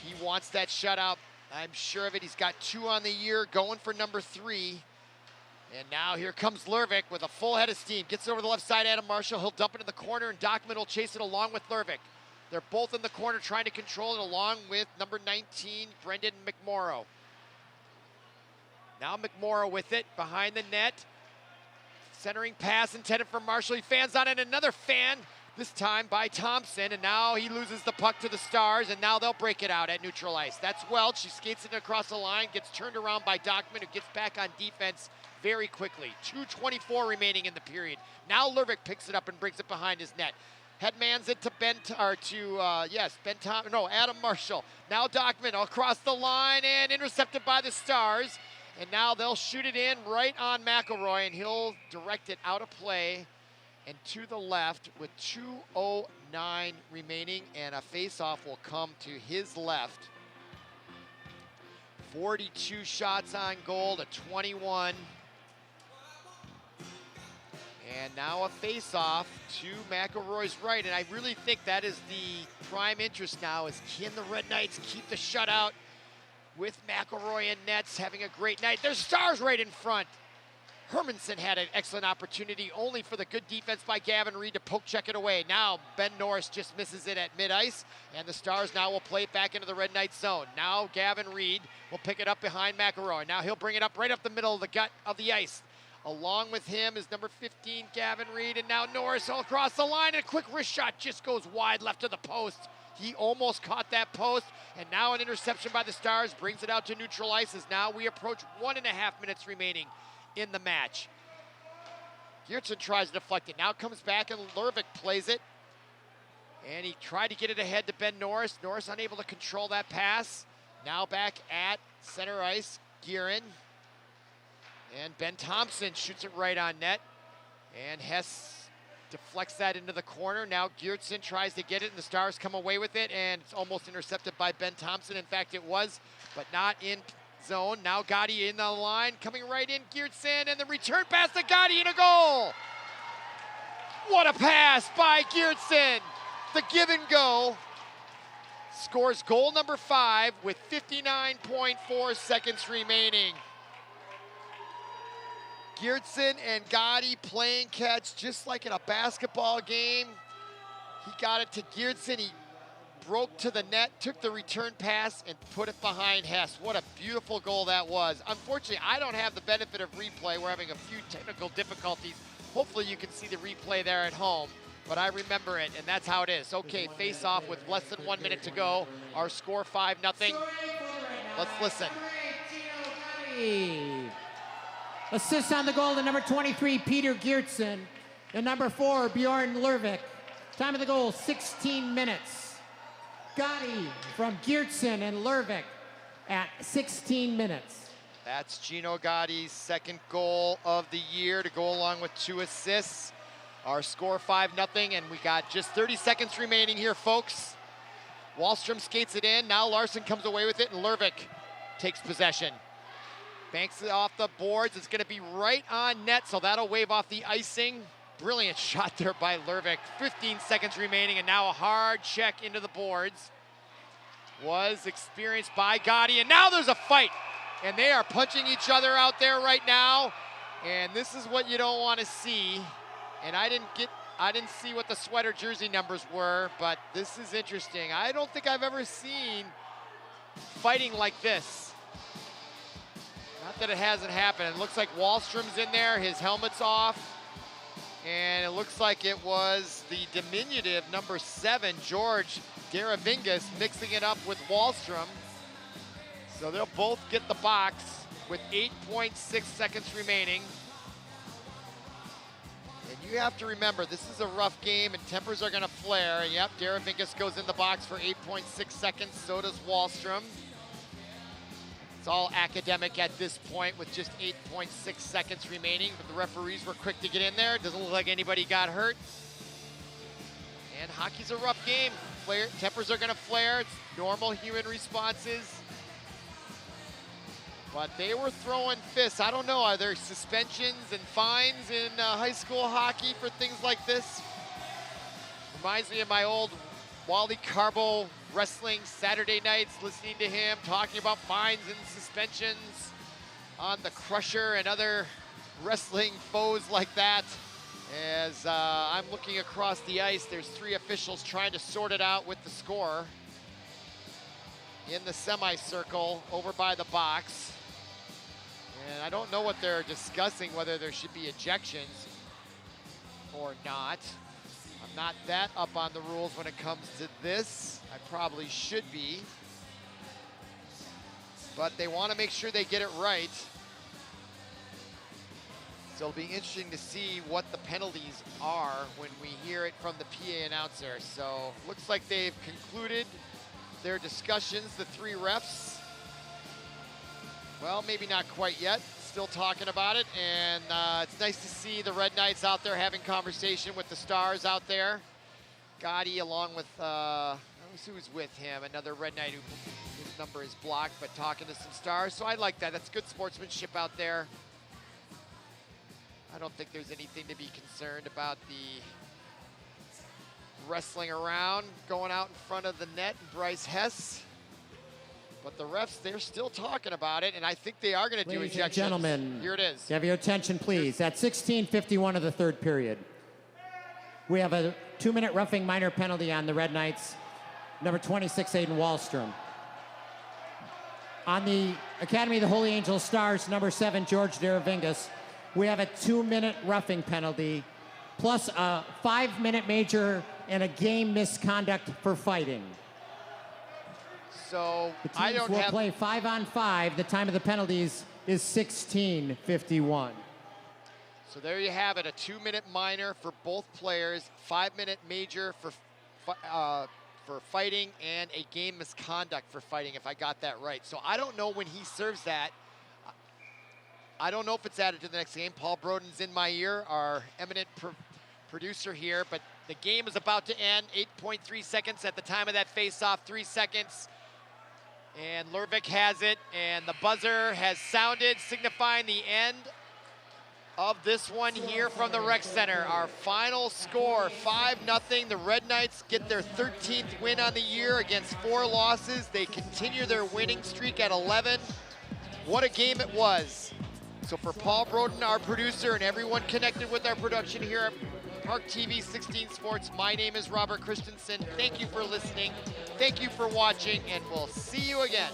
He wants that shutout. I'm sure of it. He's got 2 on the year, going for number 3. And now here comes Lervik with a full head of steam. Gets over the left side, Adam Marshall. He'll dump it in the corner, and Dockman will chase it along with Lervik. They're both in the corner trying to control it along with number 19, Brendan McMorrow. Now McMorrow with it behind the net. Centering pass intended for Marshall. He fans on it, another fan, this time by Thompson, and now he loses the puck to the Stars, and now they'll break it out at neutral ice. That's Welch. He skates it across the line, gets turned around by Dockman, who gets back on defense very quickly. 2:24 remaining in the period. Now Lervik picks it up and brings it behind his net. Headmans it to Adam Marshall. Now Dockman across the line and intercepted by the Stars. And now they'll shoot it in right on McElroy, and he'll direct it out of play and to the left with 2:09 remaining, and a face-off will come to his left. 42 shots on goal to 21. And now a face-off to McElroy's right, and I really think that is the prime interest now, is can the Red Knights keep the shutout with McElroy in nets, having a great night. There's Stars right in front. Hermanson had an excellent opportunity, only for the good defense by Gavin Reed to poke check it away. Now Ben Norris just misses it at mid-ice, and the Stars now will play it back into the Red Knights zone. Now Gavin Reed will pick it up behind McElroy. Now he'll bring it up right up the middle of the gut of the ice. Along with him is number 15, Gavin Reed, and now Norris all across the line, and a quick wrist shot just goes wide left of the post. He almost caught that post, and now an interception by the Stars brings it out to neutral ice as now we approach 1.5 minutes remaining in the match. Geertsen tries to deflect it. Now comes back and Lervik plays it. And he tried to get it ahead to Ben Norris. Norris unable to control that pass. Now back at center ice, Gearin. And Ben Thompson shoots it right on net. And Hess deflects that into the corner. Now Geertsen tries to get it, and the Stars come away with it, and it's almost intercepted by Ben Thompson. In fact, it was, but not in zone. Now Gotti in the line, coming right in, Geertsen, and the return pass to Gotti, and a goal! What a pass by Geertsen! The give and go. Scores goal number 5 with 59.4 seconds remaining. Geertsen and Gotti playing catch just like in a basketball game. He got it to Geertsen. He broke to the net, took the return pass, and put it behind Hess. What a beautiful goal that was. Unfortunately, I don't have the benefit of replay. We're having a few technical difficulties. Hopefully you can see the replay there at home, but I remember it, and that's how it is. Okay, face off with less than 1 minute to go. Our score 5-0. Let's listen. Assist on the goal to number 23, Peter Geertsen, and number 4, Bjorn Lervik. Time of the goal, 16 minutes. Gotti from Geertsen and Lervik at 16 minutes. That's Gino Gotti's second goal of the year to go along with 2 assists. Our score 5-0, and we got just 30 seconds remaining here, folks. Wallstrom skates it in. Now Larson comes away with it, and Lervik takes possession. Banks it off the boards. It's going to be right on net, so that'll wave off the icing. Brilliant shot there by Lervik. 15 seconds remaining, and now a hard check into the boards. Was experienced by Gotti, and now there's a fight. And they are punching each other out there right now. And this is what you don't want to see. And I I didn't see what the sweater jersey numbers were, but this is interesting. I don't think I've ever seen fighting like this. Not that it hasn't happened. It looks like Wallstrom's in there, his helmet's off. And it looks like it was the diminutive number 7, George Deravingas, mixing it up with Wallstrom. So they'll both get the box with 8.6 seconds remaining. And you have to remember, this is a rough game and tempers are gonna flare. Yep, Deravingas goes in the box for 8.6 seconds, so does Wallstrom. It's all academic at this point with just 8.6 seconds remaining, but the referees were quick to get in there. Doesn't look like anybody got hurt. And hockey's a rough game. Tempers are gonna flare. It's normal human responses. But they were throwing fists. I don't know, are there suspensions and fines in high school hockey for things like this? Reminds me of my old Wally Carbo wrestling Saturday nights, listening to him talking about fines and suspensions on the Crusher and other wrestling foes like that. As I'm looking across the ice, there's 3 officials trying to sort it out with the score in the semicircle over by the box. And I don't know what they're discussing, whether there should be ejections or not. I'm not that up on the rules when it comes to this. I probably should be. But they want to make sure they get it right. So it'll be interesting to see what the penalties are when we hear it from the PA announcer. So looks like they've concluded their discussions, the 3 refs. Well, maybe not quite yet. Still talking about it, and it's nice to see the Red Knights out there having conversation with the Stars out there. Gotti along with, who's with him, another Red Knight whose number is blocked, but talking to some Stars. So I like that. That's good sportsmanship out there. I don't think there's anything to be concerned about the wrestling around, going out in front of the net, and Bryce Hess. But the refs, they're still talking about it, and I think they are going to do ejections. Ladies and gentlemen, here it is. Have your attention, please. At 16:51 of the 3rd period, we have a 2-minute roughing minor penalty on the Red Knights, number 26, Aiden Wallstrom. On the Academy of the Holy Angel Stars, number 7, George Deravingas, we have a 2-minute roughing penalty, plus a 5-minute major and a game misconduct for fighting. So the teams I don't will have play 5-on-5. The time of the penalties is 16:51. So there you have it, a 2-minute minor for both players, 5-minute major for fighting, and a game misconduct for fighting, if I got that right. So I don't know when he serves that. I don't know if it's added to the next game. Paul Broden's in my ear, our eminent producer here, but the game is about to end. 8.3 seconds at the time of that face-off, 3 seconds. And Lervik has it, and the buzzer has sounded, signifying the end of this one here from the Rec Center. Our final score, 5-0. The Red Knights get their 13th win on the year against 4 losses. They continue their winning streak at 11. What a game it was. So for Paul Broden, our producer, and everyone connected with our production here at ParkTV 16 Sports, my name is Robert Christensen. Thank you for listening. Thank you for watching, and we'll see you again.